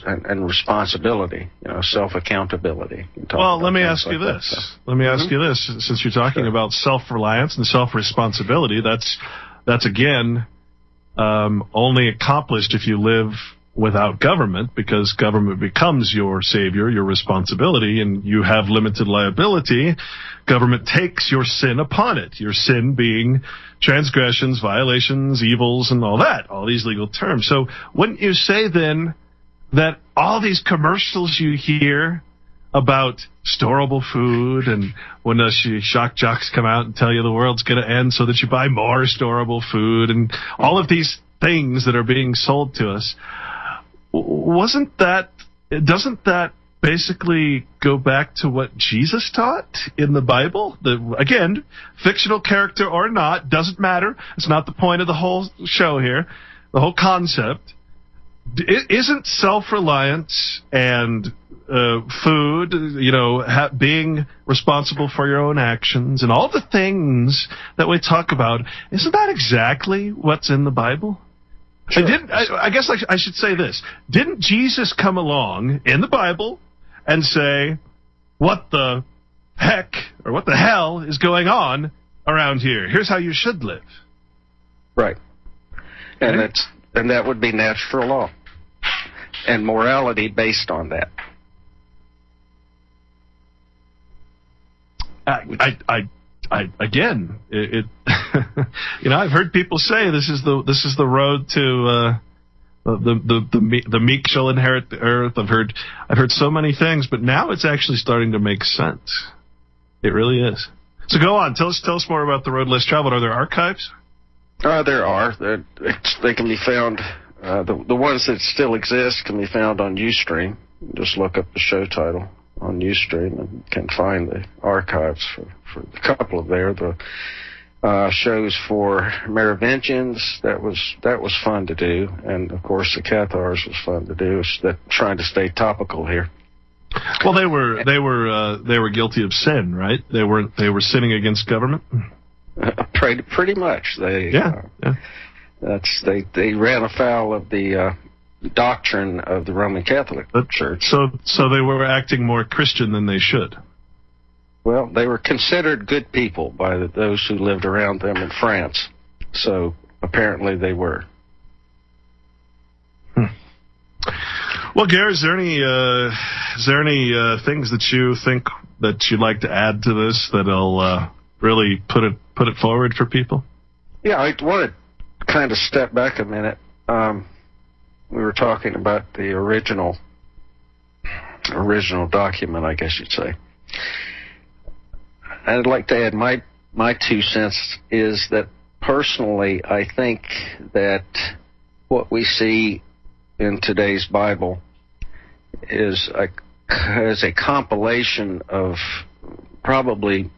Speaker 3: and responsibility, self accountability.
Speaker 2: Well, let me ask you this. Let me ask you this. Since you're talking about self reliance and self responsibility, that's again only accomplished if you live without government, because government becomes your savior, your responsibility, and you have limited liability. Government takes your sin upon it. Your sin being transgressions, violations, evils, and all that, all these legal terms. So wouldn't you say then that all these commercials you hear about storable food, and when the shock jocks come out and tell you the world's going to end so that you buy more storable food, and all of these things that are being sold to us, doesn't that basically go back to what Jesus taught in the Bible? Again, fictional character or not, doesn't matter. It's not the point of the whole show here, the whole concept. Isn't self-reliance and food, being responsible for your own actions and all the things that we talk about, isn't that exactly what's in the Bible? Sure. I guess I should say this. Didn't Jesus come along in the Bible and say, what the heck or what the hell is going on around here? Here's how you should live.
Speaker 3: Right. And that would be natural law and morality based on that.
Speaker 2: Again, I've heard people say this is the road to the meek shall inherit the earth. I've heard so many things, but now it's actually starting to make sense. It really is. So go on, tell us more about the road less traveled. Are there archives?
Speaker 3: There are. They can be found. The ones that still exist can be found on Ustream. Just look up the show title on Ustream and can find the archives for a couple of there. The shows for Merovingians, that was fun to do, and of course the Cathars was fun to do. Trying to stay topical here.
Speaker 2: Well, they were guilty of sin, right? They were sinning against government.
Speaker 3: Pretty much. They ran afoul of the doctrine of the Roman Catholic Church.
Speaker 2: So they were acting more Christian than they should.
Speaker 3: Well, they were considered good people by those who lived around them in France. So apparently they were.
Speaker 2: Well, Gary, is there any things that you think that you'd like to add to this that'll really put it forward for people?
Speaker 3: Yeah, I want to kind of step back a minute. We were talking about the original document, I guess you'd say. I'd like to add my 2 cents is that personally I think that what we see in today's Bible is a compilation of probably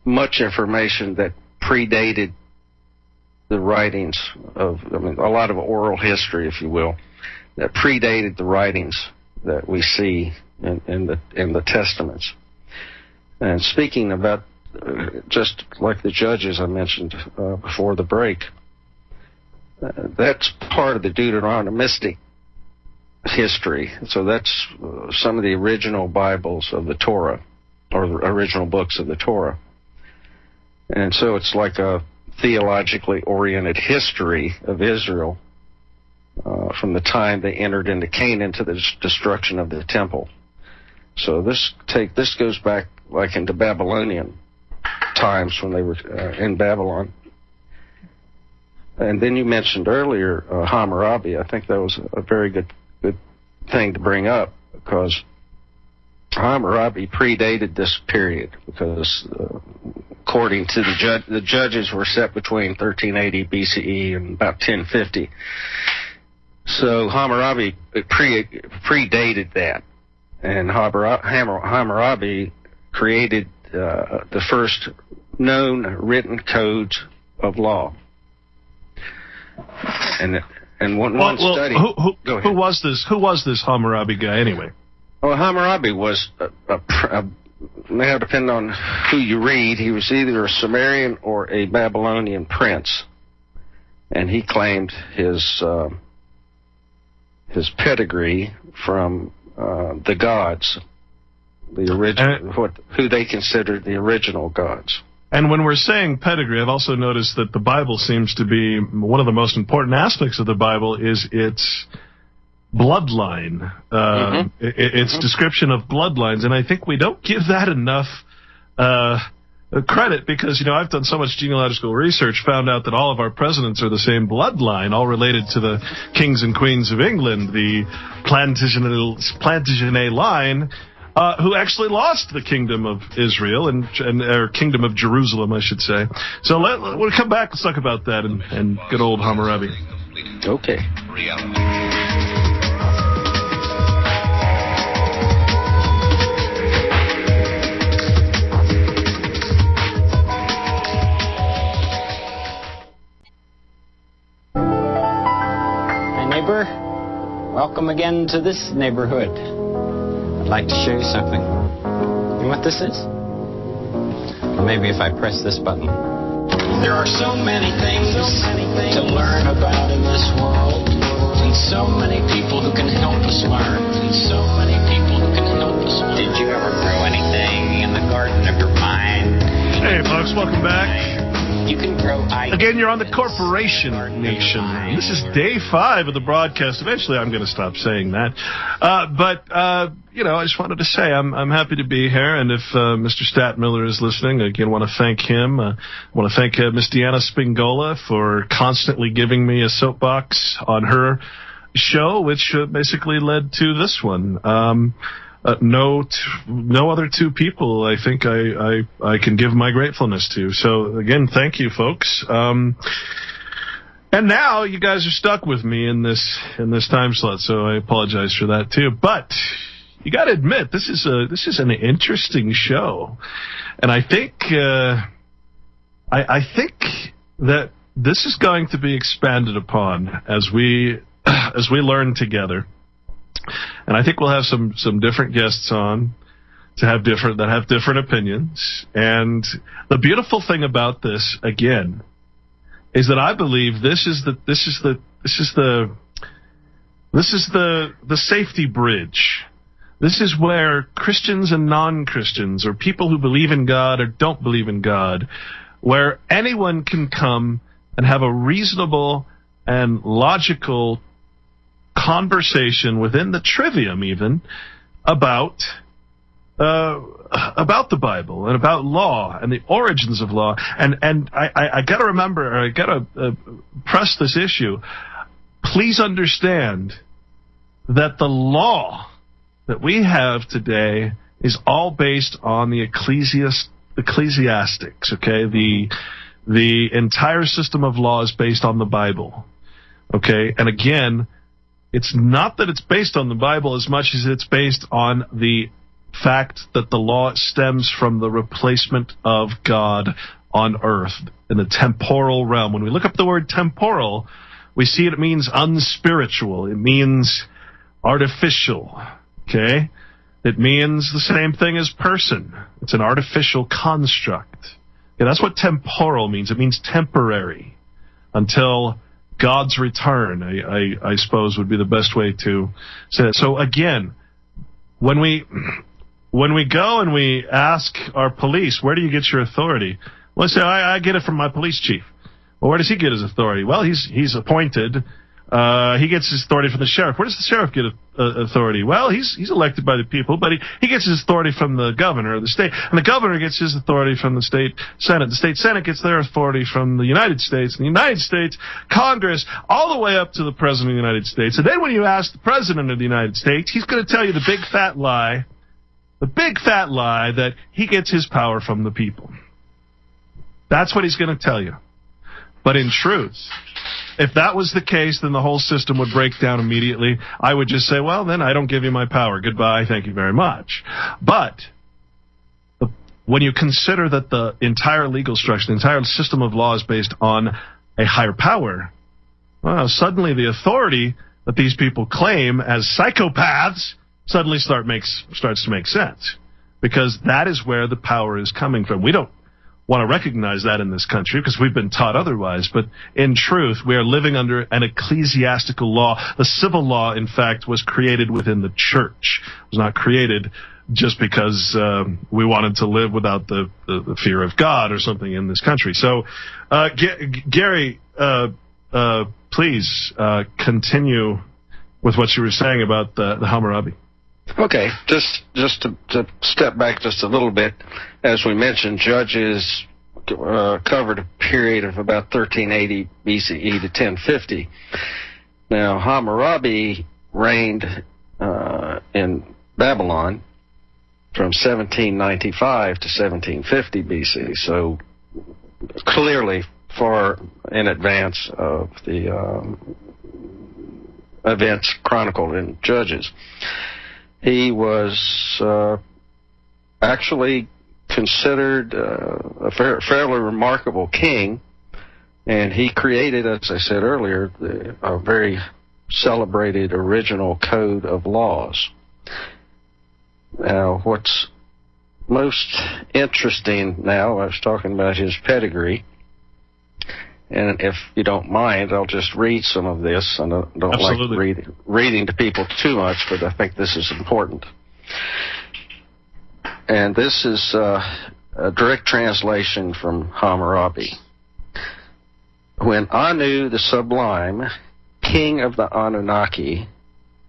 Speaker 3: much information that predated the writings a lot of oral history, if you will, that predated the writings that we see in the Testaments. And speaking about just like the judges I mentioned before the break, that's part of the Deuteronomistic history. So that's some of the original Bibles of the Torah, or the original books of the Torah. And so it's like a theologically oriented history of Israel from the time they entered into Canaan to the destruction of the temple. So this goes back like into Babylonian times when they were in Babylon. And then you mentioned earlier Hammurabi. I think that was a very good thing to bring up, because Hammurabi predated this period, because according to the judges were set between 1380 BCE and about 1050. So Hammurabi predated that, and Hammurabi created the first known written codes of law. And one study.
Speaker 2: Who was this Hammurabi guy anyway?
Speaker 3: Well, Hammurabi was now depending on who you read, he was either a Sumerian or a Babylonian prince. and he claimed his pedigree from the gods, the original, who they considered the original gods.
Speaker 2: And when we're saying pedigree, I've also noticed that the Bible seems to be one of the most important aspects of the Bible is its bloodline, its description of bloodlines, and I think we don't give that enough credit because, I've done so much genealogical research, found out that all of our presidents are the same bloodline, all related to the kings and queens of England, the Plantagenet line, who actually lost the kingdom of Israel or kingdom of Jerusalem, I should say. So we'll come back and talk about that and good old Hammurabi.
Speaker 3: Okay.
Speaker 7: Welcome again to this neighborhood. I'd like to show you something. You know what this is? Or maybe if I press this button. There are so many things to learn about in this world, and so many people who can help us learn, and so many people who can help us learn. Did you ever grow anything in the garden of your mind?
Speaker 2: Hey, folks, welcome back.
Speaker 7: You can grow
Speaker 2: again, you're on the Corporation Nation. This is day 5 of the broadcast. Eventually, I'm going to stop saying that. But I just wanted to say I'm happy to be here. And if Mr. Statmiller is listening, again, I want to thank him. I want to thank Miss Deanna Spingola for constantly giving me a soapbox on her show, which basically led to this one. No other two people I think I can give my gratefulness to. So again, thank you, folks. And now you guys are stuck with me in this time slot, so I apologize for that too. But you got to admit, this is an interesting show, and I think I think that this is going to be expanded upon as we learn together. And I think we'll have some different guests on that have different opinions. And the beautiful thing about this, again, is that I believe this is the safety bridge. This is where Christians and non-Christians, or people who believe in God or don't believe in God, where anyone can come and have a reasonable and logical conversation within the trivium even about the Bible and about law and the origins of law. And I got to remember, or I got to press this issue. Please understand that the law that we have today is all based on the ecclesiastics. Okay, the entire system of law is based on the Bible. Okay, and again, it's not that it's based on the Bible as much as it's based on the fact that the law stems from the replacement of God on earth in the temporal realm. When we look up the word temporal, we see it means unspiritual. It means artificial. Okay? It means the same thing as person. It's an artificial construct. Okay, that's what temporal means. It means temporary until God's return, I suppose, would be the best way to say it. So again, when we go and we ask our police, where do you get your authority? Well, they say, I get it from my police chief. Well, where does he get his authority? Well, he's appointed. He gets his authority from the sheriff. Where does the sheriff get authority? Well, he's elected by the people, but he gets his authority from the governor of the state. And the governor gets his authority from the state senate. The state senate gets their authority from the United States. And the United States Congress, all the way up to the president of the United States. And then when you ask the president of the United States, he's going to tell you the big fat lie that he gets his power from the people. That's what he's going to tell you. But in truth, if that was the case, then the whole system would break down immediately. I would just say, well, then I don't give you my power. Goodbye. Thank you very much. But when you consider that the entire legal structure, the entire system of law is based on a higher power, well, suddenly the authority that these people claim as psychopaths suddenly starts to make sense. Because that is where the power is coming from. We don't want to recognize that in this country because we've been taught otherwise. But in truth, we are living under an ecclesiastical law. The civil law, in fact, was created within the church. It was not created just because we wanted to live without the fear of God or something in this country. So, Gary, please continue with what you were saying about the Hammurabi.
Speaker 3: Okay, just to step back just a little bit, as we mentioned, Judges covered a period of about 1380 BCE to 1050. Now, Hammurabi reigned in Babylon from 1795 to 1750 BC, so clearly far in advance of the events chronicled in Judges. He was actually considered a fairly remarkable king, and he created, as I said earlier, a very celebrated original code of laws. Now, what's most interesting now, I was talking about his pedigree, and if you don't mind, I'll just read some of this. I don't
Speaker 2: Absolutely.
Speaker 3: like reading to people too much, but I think this is important. And this is a direct translation from Hammurabi. When Anu the Sublime, king of the Anunnaki,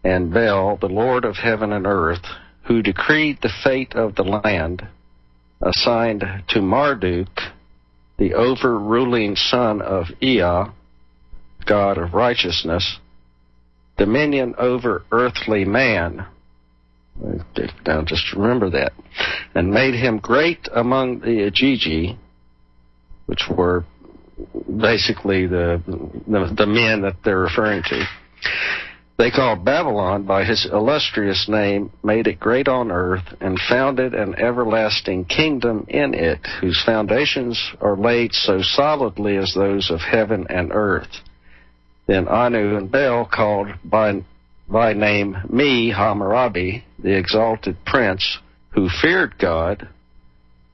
Speaker 3: and Bel, the Lord of heaven and earth, who decreed the fate of the land, assigned to Marduk, the overruling son of Ea, god of righteousness, dominion over earthly man. Now just remember that. And made him great among the Agigi, which were basically the men that they're referring to. They called Babylon by his illustrious name, made it great on earth, and founded an everlasting kingdom in it, whose foundations are laid so solidly as those of heaven and earth. Then Anu and Bel called by name me, Hammurabi, the exalted prince, who feared God,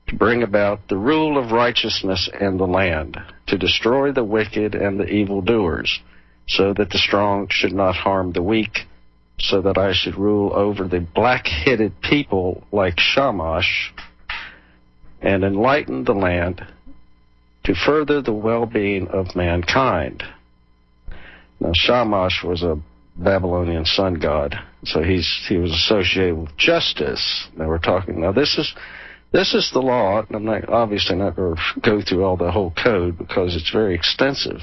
Speaker 3: to bring about the rule of righteousness in the land, to destroy the wicked and the evildoers, so that the strong should not harm the weak, so that I should rule over the black-headed people like Shamash, and enlighten the land to further the well-being of mankind. Now, Shamash was a Babylonian sun god, so he was associated with justice. Now we're talking. Now this is the law. I'm obviously not going to go through all the whole code because it's very extensive.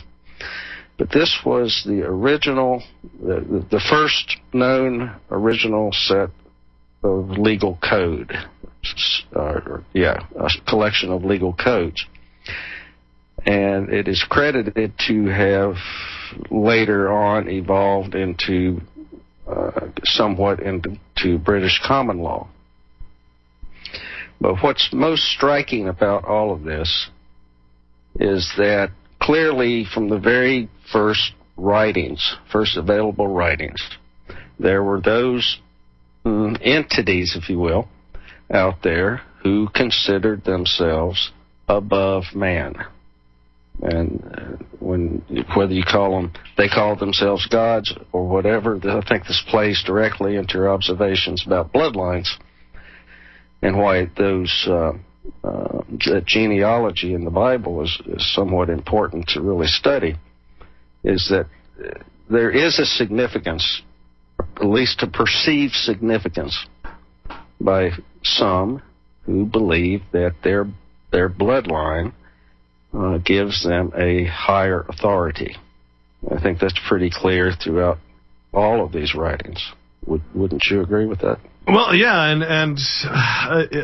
Speaker 3: But this was the original, the first known original set of legal code. A collection of legal codes. And it is credited to have later on evolved into somewhat into British common law. But what's most striking about all of this is that clearly from the very first available writings, there were those entities, if you will, out there who considered themselves above man. And whether you they call themselves gods or whatever, I think this plays directly into your observations about bloodlines and why that genealogy in the Bible is somewhat important to really study, is that there is a significance, at least a perceived significance, by some who believe that their bloodline gives them a higher authority. I think that's pretty clear throughout all of these writings. Wouldn't you agree with that?
Speaker 2: Well, yeah, and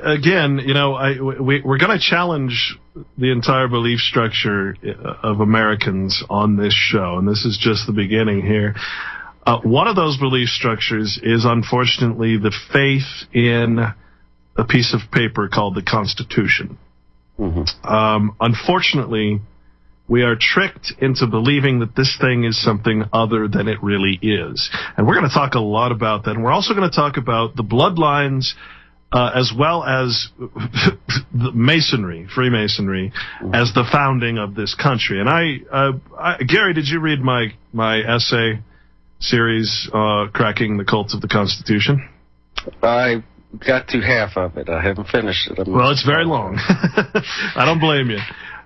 Speaker 2: again, we're going to challenge the entire belief structure of Americans on this show, and this is just the beginning here. One of those belief structures is, unfortunately, the faith in a piece of paper called the Constitution. Mm-hmm. Unfortunately, we are tricked into believing that this thing is something other than it really is. And we're going to talk a lot about that. And we're also going to talk about the bloodlines as well as the Masonry, Freemasonry, as the founding of this country. And Gary, did you read my essay series, Cracking the Cult of the Constitution?
Speaker 3: I got to half of it. I haven't finished it.
Speaker 2: Well, it's very long. I don't blame you.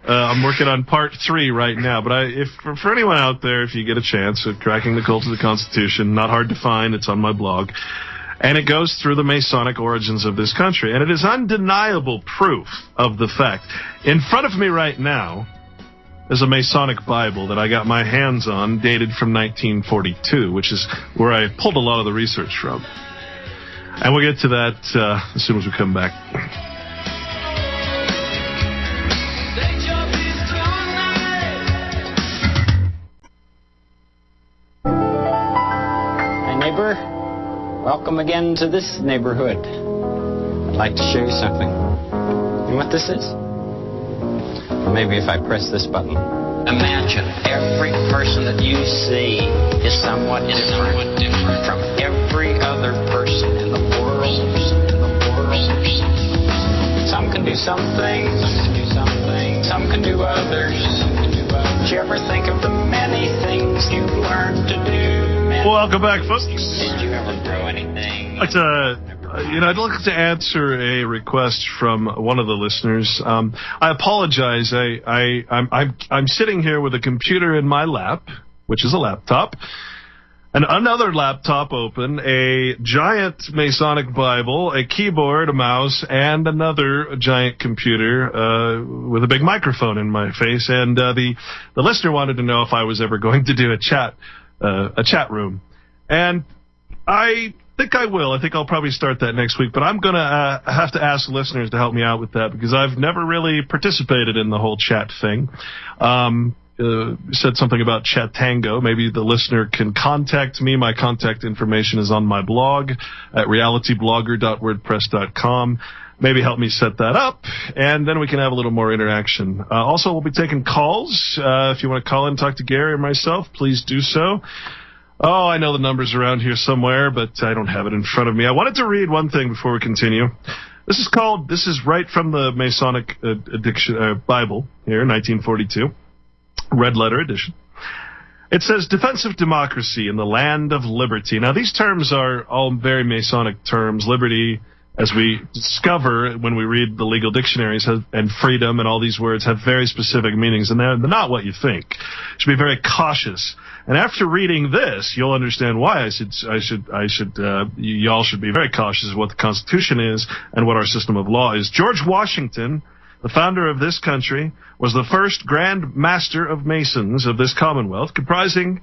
Speaker 2: I'm working on part 3 right now. But for anyone out there, if you get a chance, Cracking the Cult of the Constitution, not hard to find. It's on my blog. And it goes through the Masonic origins of this country. And it is undeniable proof of the fact. In front of me right now is a Masonic Bible that I got my hands on, dated from 1942, which is where I pulled a lot of the research from. And we'll get to that as soon as we come back.
Speaker 7: Hi, neighbor. Welcome again to this neighborhood. I'd like to show you something. You know what this is? Or maybe if I press this button. Imagine every person that you see is somewhat different from every other person in the world. Some can do some things, some can do others. Did you ever think of the many things you learned to do?
Speaker 2: Welcome back, folks.
Speaker 7: Did you ever grow anything?
Speaker 2: I'd like to answer a request from one of the listeners. I apologize. I'm sitting here with a computer in my lap, which is a laptop, and another laptop open, a giant Masonic Bible, a keyboard, a mouse, and another giant computer with a big microphone in my face. And the listener wanted to know if I was ever going to do a chat room, and I think I will. I think I'll probably start that next week, but I'm going to have to ask listeners to help me out with that because I've never really participated in the whole chat thing. Said something about Chat Tango. Maybe the listener can contact me. My contact information is on my blog at realityblogger.wordpress.com. Maybe help me set that up, and then we can have a little more interaction. Also, we'll be taking calls. If you want to call in and talk to Gary or myself, please do so. Oh, I know the number's around here somewhere, but I don't have it in front of me. I wanted to read one thing before we continue. This is right from the Masonic Bible here, 1942, red letter edition. It says, Defense of Democracy in the Land of Liberty. Now, these terms are all very Masonic terms. Liberty, as we discover when we read the legal dictionaries, and freedom and all these words have very specific meanings, and they're not what you think. You should be very cautious. And after reading this, you'll understand why y'all should be very cautious of what the Constitution is and what our system of law is. George Washington, the founder of this country, was the first Grand Master of Masons of this Commonwealth, comprising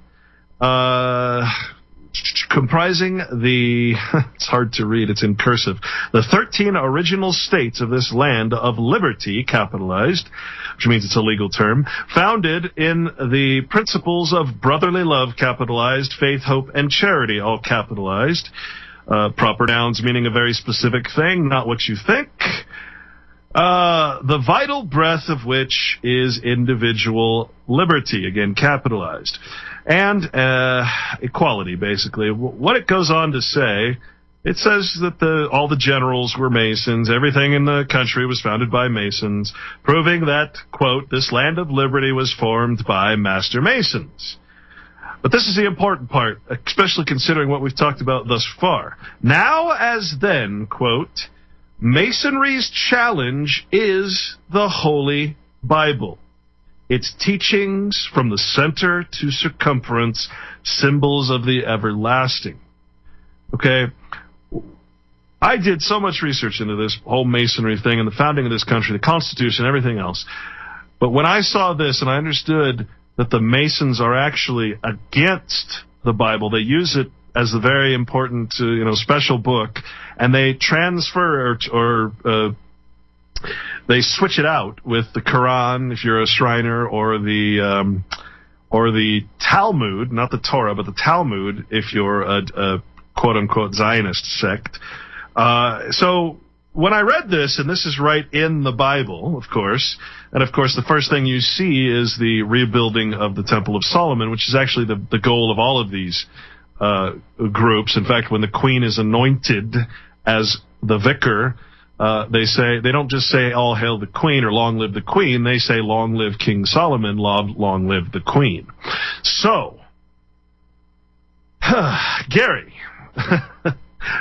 Speaker 2: the, it's hard to read, it's in cursive, the 13 original states of this land of liberty, capitalized, which means it's a legal term, founded in the principles of brotherly love, capitalized, faith, hope, and charity, all capitalized, proper nouns meaning a very specific thing, not what you think, the vital breath of which is individual liberty, again capitalized, and equality, basically. What it goes on to say, it says that all the generals were Masons, everything in the country was founded by Masons, proving that, quote, this land of liberty was formed by Master Masons. But this is the important part, especially considering what we've talked about thus far. Now as then, quote, Masonry's challenge is the Holy Bible. Its teachings from the center to circumference, symbols of the everlasting. Okay? I did so much research into this whole Masonry thing and the founding of this country, the Constitution, everything else. But when I saw this and I understood that the Masons are actually against the Bible, they use it as a very important, special book, and they transfer or they switch it out with the Quran, if you're a Shriner, or the Talmud, not the Torah, but the Talmud, if you're a quote-unquote Zionist sect. So when I read this, and this is right in the Bible, of course, and of course the first thing you see is the rebuilding of the Temple of Solomon, which is actually the goal of all of these groups. In fact, when the queen is anointed as the vicar, they don't just say all hail the Queen or long live the Queen. They say long live King Solomon, long live the Queen. So, Gary,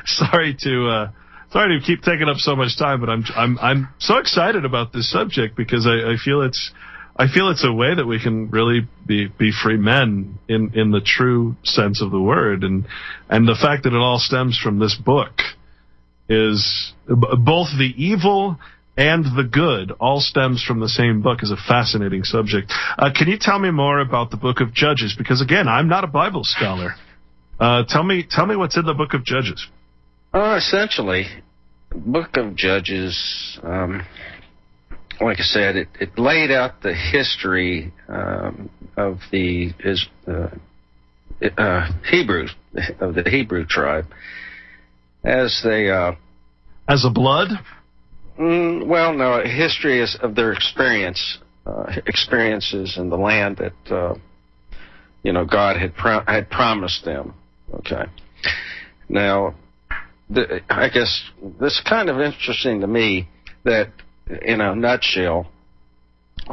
Speaker 2: sorry to keep taking up so much time, but I'm so excited about this subject because I feel it's a way that we can really be free men in the true sense of the word, and the fact that it all stems from this book is both the evil and the good all stems from the same book is a fascinating subject. Can you tell me more about the book of Judges? Because again, I'm not a Bible scholar. Tell me what's in the book of Judges.
Speaker 3: Essentially, book of Judges, like I said, it laid out the history of the Hebrews, of the Hebrew tribe, as they
Speaker 2: as a blood.
Speaker 3: Well, no, history is of their experiences in the land that God had promised them. Okay, now I guess this is kind of interesting to me that, in a nutshell,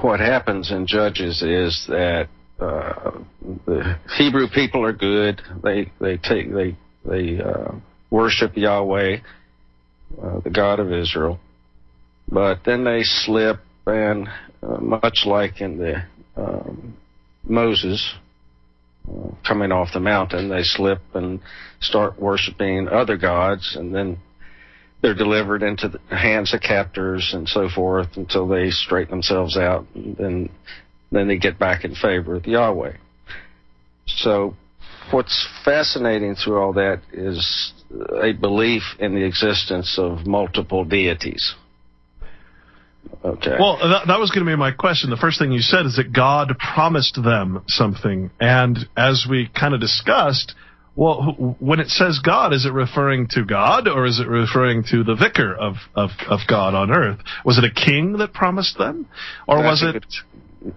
Speaker 3: what happens in Judges is that the Hebrew people are good. They worship Yahweh, the God of Israel, but then they slip, and much like in the Moses coming off the mountain, they slip and start worshiping other gods, and then they're delivered into the hands of captors and so forth until they straighten themselves out, and then they get back in favor with Yahweh. So what's fascinating through all that is a belief in the existence of multiple deities. Okay.
Speaker 2: Well, that was going to be my question. The first thing you said is that God promised them something. And as we kind of discussed, well, when it says God, is it referring to God or is it referring to the vicar of God on earth? Was it a king that promised them? Or was it,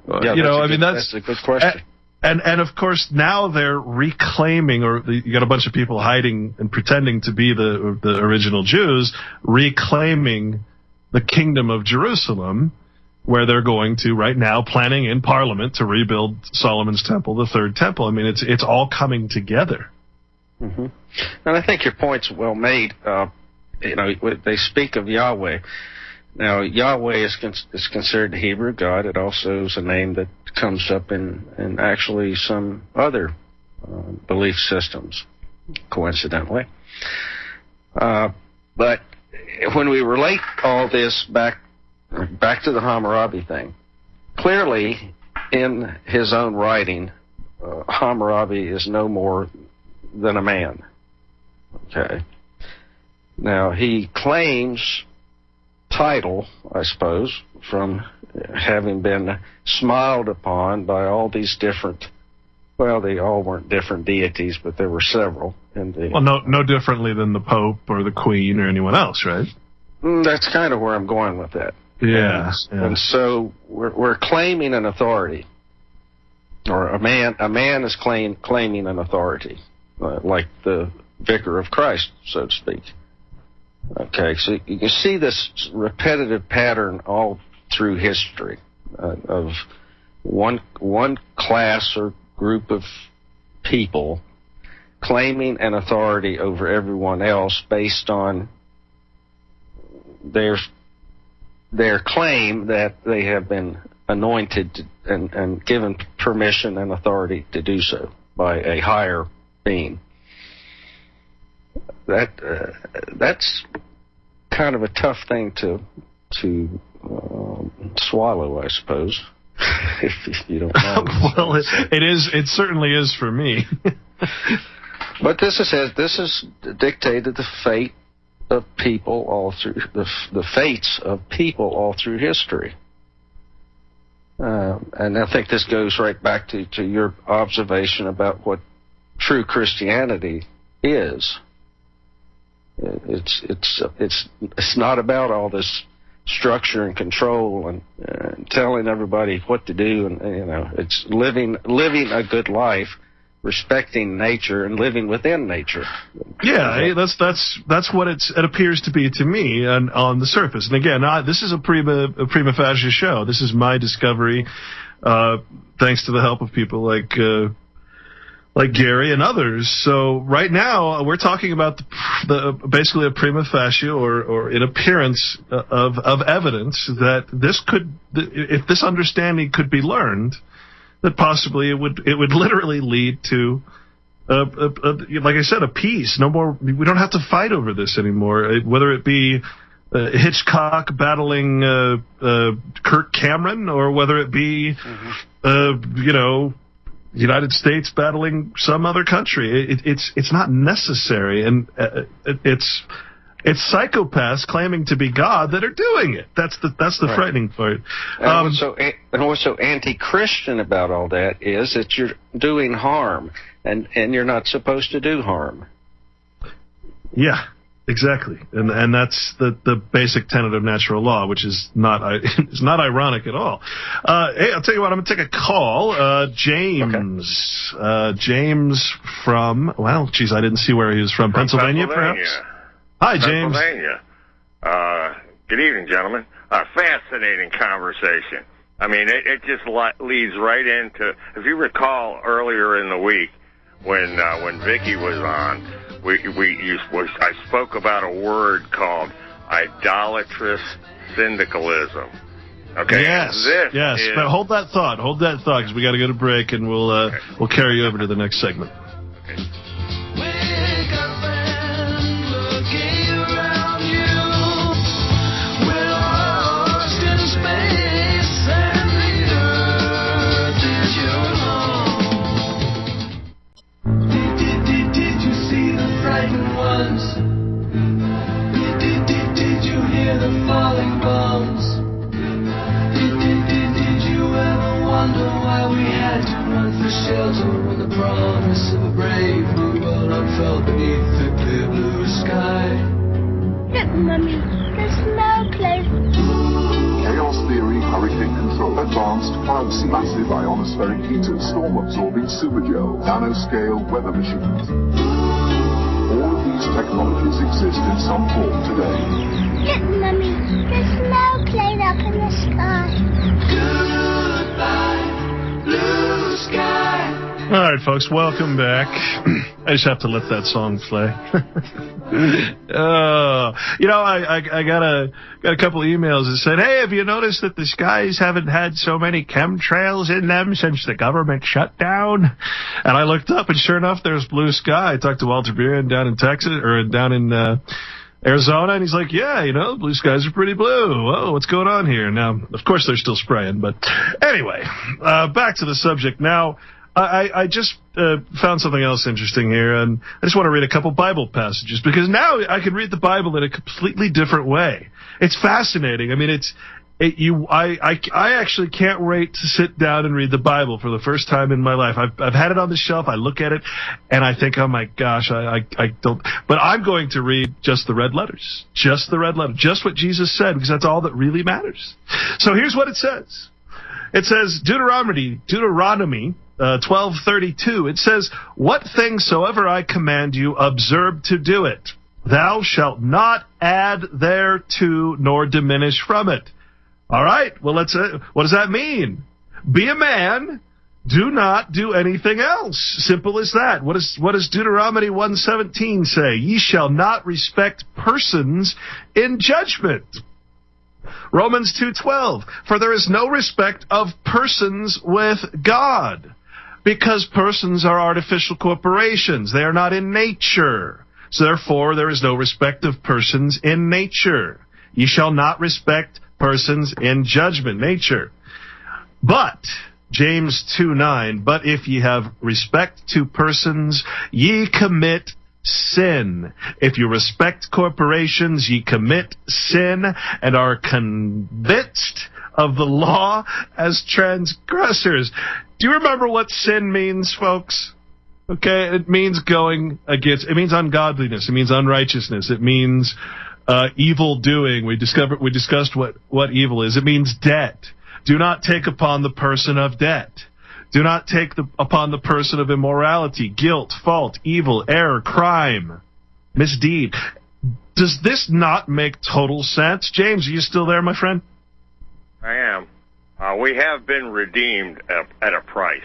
Speaker 3: that's a good question.
Speaker 2: And of course, now they're reclaiming, or you got a bunch of people hiding and pretending to be the original Jews, reclaiming the kingdom of Jerusalem, where they're going to, right now, planning in Parliament to rebuild Solomon's temple, the third temple. I mean, it's all coming together.
Speaker 3: Mm-hmm. And I think your point's well made. They speak of Yahweh. Now, Yahweh is considered the Hebrew God. It also is a name that comes up in actually some other belief systems, coincidentally. But when we relate all this back to the Hammurabi thing, clearly in his own writing, Hammurabi is no more than a man. Okay. Now, he claims title, I suppose, from having been smiled upon by all these different, well, they all weren't different deities, but there were several.
Speaker 2: Well, no differently than the Pope or the Queen or anyone else, right?
Speaker 3: That's kind of where I'm going with that.
Speaker 2: Yeah.
Speaker 3: And so we're claiming an authority, or a man is claiming an authority, like the vicar of Christ, so to speak. Okay, so you can see this repetitive pattern all through history of one class or group of people claiming an authority over everyone else based on their claim that they have been anointed and given permission and authority to do so by a higher being. That's kind of a tough thing to swallow, I suppose. if you don't know.
Speaker 2: Well, it is. It certainly is for me.
Speaker 3: But this is dictated the fate of people all through the fates of people all through history. And I think this goes right back to your observation about what true Christianity is. It's not about all this structure and control and telling everybody what to do, and it's living a good life respecting nature and living within nature.
Speaker 2: Yeah, that's what it appears to be to me on the surface. And again, this is a prima facie show. This is my discovery, thanks to the help of people like Gary and others. So right now we're talking about basically a prima facie or an appearance of evidence that if this understanding could be learned, that possibly it would literally lead to, like I said, a peace. No more. We don't have to fight over this anymore. Whether it be Hitchcock battling Kirk Cameron, or whether it be, United States battling some other country. It's not necessary, and it's psychopaths claiming to be God that are doing it. That's the right. Frightening part.
Speaker 3: And what's so anti-Christian about all that is that you're doing harm, and you're not supposed to do harm.
Speaker 2: Yeah, exactly, and that's the basic tenet of natural law, which is not ironic at all. Hey, I'll tell you what, I'm going to take a call. James. Okay. James from, I didn't see where he was from. Pennsylvania, perhaps? Hi, James.
Speaker 8: Pennsylvania. Good evening, gentlemen. Fascinating conversation. I mean, it just leads right into, if you recall earlier in the week when Vicky was on, I spoke about a word called idolatrous syndicalism. Okay.
Speaker 2: Yes. But hold that thought, because we got to go to break, and we'll carry you over to the next segment.
Speaker 8: Okay.
Speaker 4: Did you hear the falling bombs? Did you ever wonder why we had to run for shelter when the promise of a brave new world unfurled beneath the clear blue sky?
Speaker 9: Look, Mummy, there's no place.
Speaker 10: Chaos theory, hurricane control, advanced 5C, massive ionospheric heaters, storm-absorbing supergel, nanoscale weather machines. All of these technologies exist in some form today.
Speaker 9: Look, Mummy, there's no plane up in the sky.
Speaker 4: Goodbye, blue sky.
Speaker 2: All right, folks, welcome back. I just have to let that song play. I got a couple of emails that said, "Hey, have you noticed that the skies haven't had so many chemtrails in them since the government shut down?" And I looked up, and sure enough, there's blue sky. I talked to Walter Buren down in Texas, or down in Arizona, and he's like, "Yeah, blue skies are pretty blue. Whoa, what's going on here?" Now, of course, they're still spraying, but anyway, back to the subject now. I just found something else interesting here, and I just want to read a couple Bible passages, because now I can read the Bible in a completely different way. It's fascinating. I mean, I actually can't wait to sit down and read the Bible for the first time in my life. I've had it on the shelf. I look at it, and I think, oh my gosh, I don't. But I'm going to read just the red letters, just what Jesus said, because that's all that really matters. So here's what it says. It says Deuteronomy 12:32. It says, "What things soever I command you, observe to do it. Thou shalt not add thereto nor diminish from it." All right. Well, what does that mean? Be a man. Do not do anything else. Simple as that. What does Deuteronomy 1:17 say? Ye shall not respect persons in judgment. Romans 2:12, for there is no respect of persons with God, because persons are artificial corporations. They are not in nature. So therefore, there is no respect of persons in nature. Ye shall not respect persons in judgment, nature. But, James 2:9, but if ye have respect to persons, ye commit sin. If you respect corporations, ye commit sin and are convinced of the law as transgressors. Do you remember what sin means, folks? Okay, it means going against, it means ungodliness, it means unrighteousness, it means evil doing. We discussed what evil is. It means debt. Do not take upon the person of debt. Do not take upon the person of immorality, guilt, fault, evil, error, crime, misdeed. Does this not make total sense? James, are you still there, my friend?
Speaker 8: I am. We have been redeemed at a price,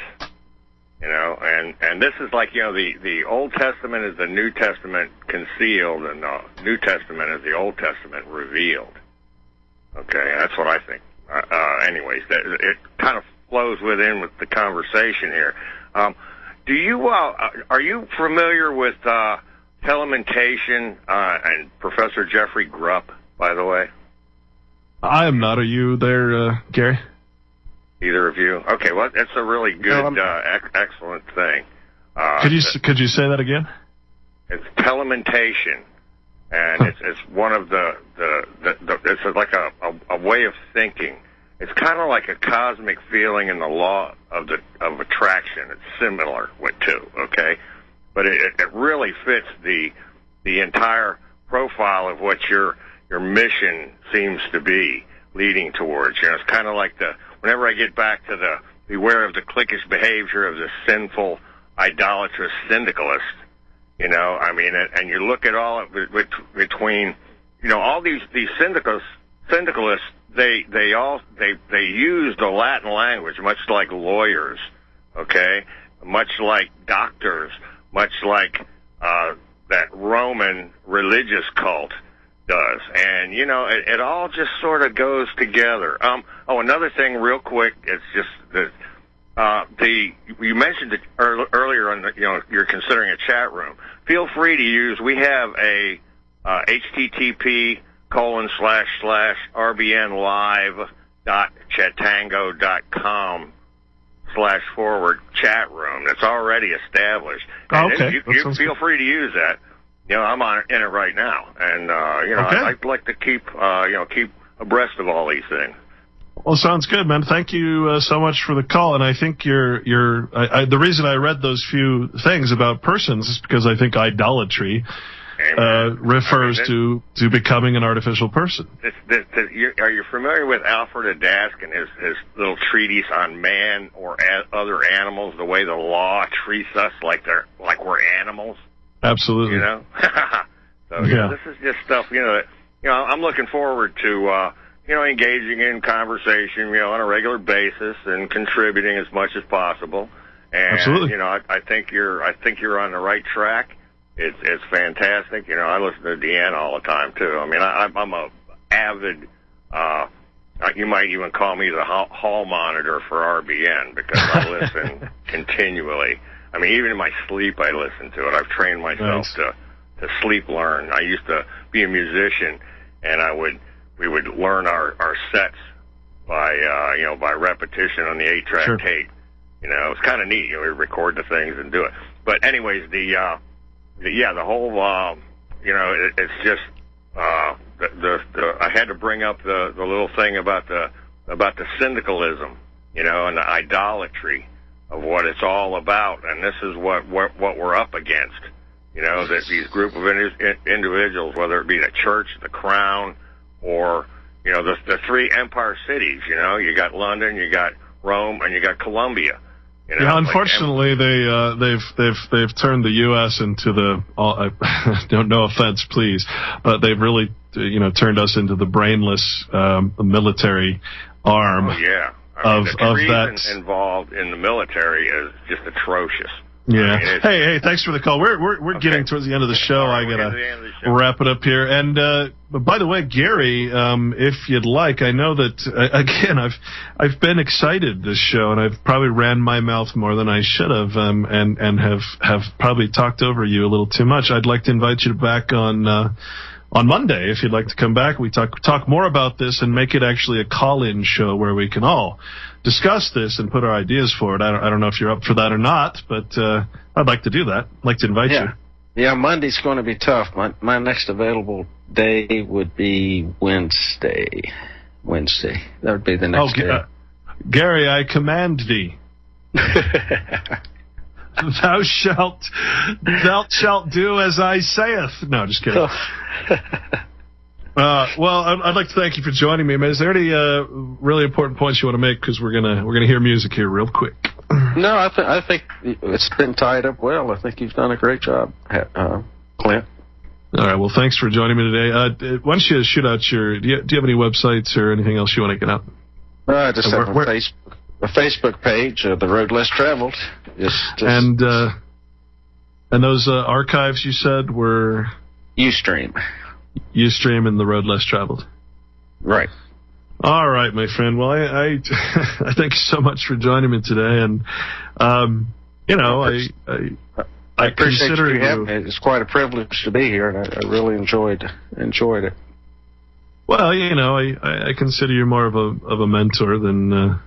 Speaker 8: and this is like, the Old Testament is the New Testament concealed, and the New Testament is the Old Testament revealed. Okay, that's what I think. Anyways, it kind of flows with the conversation here. Do you are you familiar with telementation and Professor Jeffrey Grupp, by the way?
Speaker 2: I am not. Are you there, Gary?
Speaker 8: Either of you? Okay, well, it's a really good, excellent thing.
Speaker 2: Could you say that again?
Speaker 8: It's telementation, and it's one of it's like a way of thinking. It's kind of like a cosmic feeling in the law of attraction. It's similar to, okay, but it really fits the entire profile of what your mission seems to be leading towards. It's kind of like whenever I get back to beware of the cliquish behavior of the sinful, idolatrous syndicalist, and you look at all of it between, all these syndicalists, they use the Latin language much like lawyers, okay, much like doctors, much like that Roman religious cult does, and it all just sort of goes together. Another thing, real quick, it's just that you mentioned it earlier on you're considering a chat room. Feel free to use. We have a http://rbnlive.chatango.com/forward chat room that's already established. And
Speaker 2: okay.
Speaker 8: You feel free to use that. I'm in it right now, and
Speaker 2: okay.
Speaker 8: I'd like to keep abreast of all these things.
Speaker 2: Well, sounds good, man. Thank you so much for the call. And I think the reason I read those few things about persons is because I think idolatry refers to becoming an artificial person.
Speaker 8: Are you familiar with Alfred Adask and his little treatise on man or other animals? The way the law treats us like we're animals.
Speaker 2: Absolutely.
Speaker 8: So this is just stuff. I'm looking forward to engaging in conversation, on a regular basis and contributing as much as possible. And
Speaker 2: absolutely.
Speaker 8: I think you're on the right track. It's fantastic. I listen to Deanna all the time too. I mean, I'm a avid. You might even call me the hall monitor for RBN because I listen continually. I mean, even in my sleep, I listen to it. I've trained myself to sleep learn. I used to be a musician, and we would learn our sets by repetition on the 8-track tape. It's kind of neat. We record the things and do it. But anyways, the whole it's just I had to bring up the little thing about the syndicalism, and the idolatry of what it's all about, and this is what we're up against. That these group of individuals, whether it be the church, the crown, or the three empire cities. You got London, you got Rome, and you got Columbia.
Speaker 2: Unfortunately, they've turned the U.S. into no offense, please, but they've really turned us into the brainless military arm.
Speaker 8: Oh yeah.
Speaker 2: The
Speaker 8: treason involved in the military is just atrocious.
Speaker 2: Yeah. Hey, thanks for the call. We're getting towards the end of the show. I gotta wrap it up here. And by the way, Gary, if you'd like, I know that again I've been excited this show, and I've probably ran my mouth more than I should have, and have probably talked over you a little too much. I'd like to invite you back on Monday, if you'd like to come back. We talk more about this and make it actually a call-in show where we can all discuss this and put our ideas forward. I don't know if you're up for that or not, but I'd like to do that. I'd like to invite you.
Speaker 3: Yeah, Monday's going to be tough. My next available day would be Wednesday. That would be the next day.
Speaker 2: Gary, I command thee. Thou shalt do as I saith. No, just kidding. Well, I'd like to thank you for joining me. Is there any really important points you want to make? Because we're gonna hear music here real quick.
Speaker 3: No, I think it's been tied up well. I think you've done a great job, Clint.
Speaker 2: All right. Well, thanks for joining me today. Why don't you shoot out your? Do you have any websites or anything else you want to get out?
Speaker 3: I just have a Facebook page, The Road Less Traveled.
Speaker 2: And those archives you said were
Speaker 3: Ustream
Speaker 2: and The Road Less Traveled.
Speaker 3: Right.
Speaker 2: All right, my friend. Well, I I thank you so much for joining me today, and I
Speaker 3: appreciate
Speaker 2: consider
Speaker 3: you having me. It's quite a privilege to be here, and I really enjoyed it.
Speaker 2: Well, I consider you more of a mentor than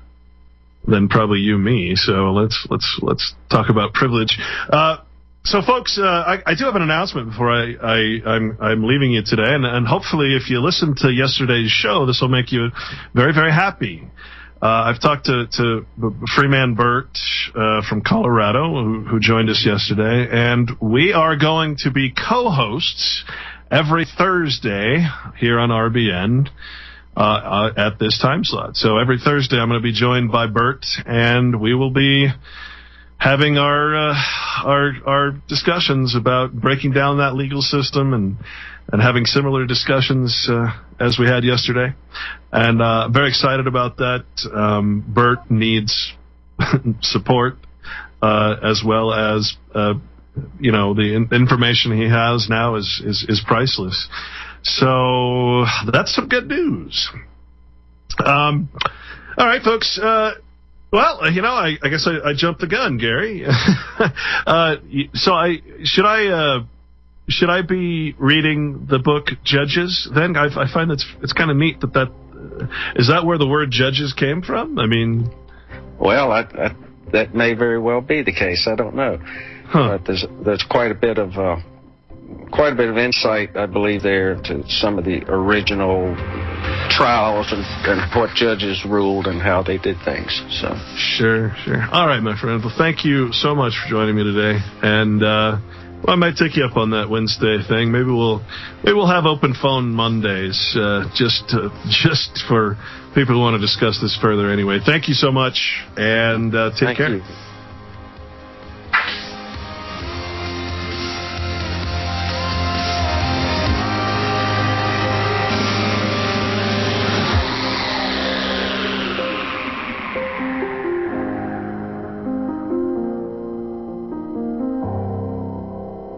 Speaker 2: probably you me. So let's talk about privilege. So, folks, I do have an announcement before I'm leaving you today, and hopefully, if you listen to yesterday's show, this will make you very, very happy. I've talked to Freeman Burt from Colorado, who joined us yesterday, and we are going to be co-hosts every Thursday here on RBN at this time slot. So every Thursday, I'm going to be joined by Burt, and we will be having our discussions about breaking down that legal system and having similar discussions as we had yesterday. And I'm very excited about that. Burt needs support as well as the information he has now is priceless. So that's some good news. All right, folks. Well, I guess I jumped the gun, Gary. So should I be reading the book Judges? Then I find it's kind of neat that is that where the word judges came from? I mean,
Speaker 3: well, that may very well be the case. I don't know, but there's quite a bit of insight, I believe, there to some of the original trials and what judges ruled and how they did things. So
Speaker 2: sure. All right, my friend. Well, thank you so much for joining me today. And I might take you up on that Wednesday thing. Maybe we'll have open phone Mondays just for people who want to discuss this further. Anyway, thank you so much, and take care.
Speaker 3: Thank you.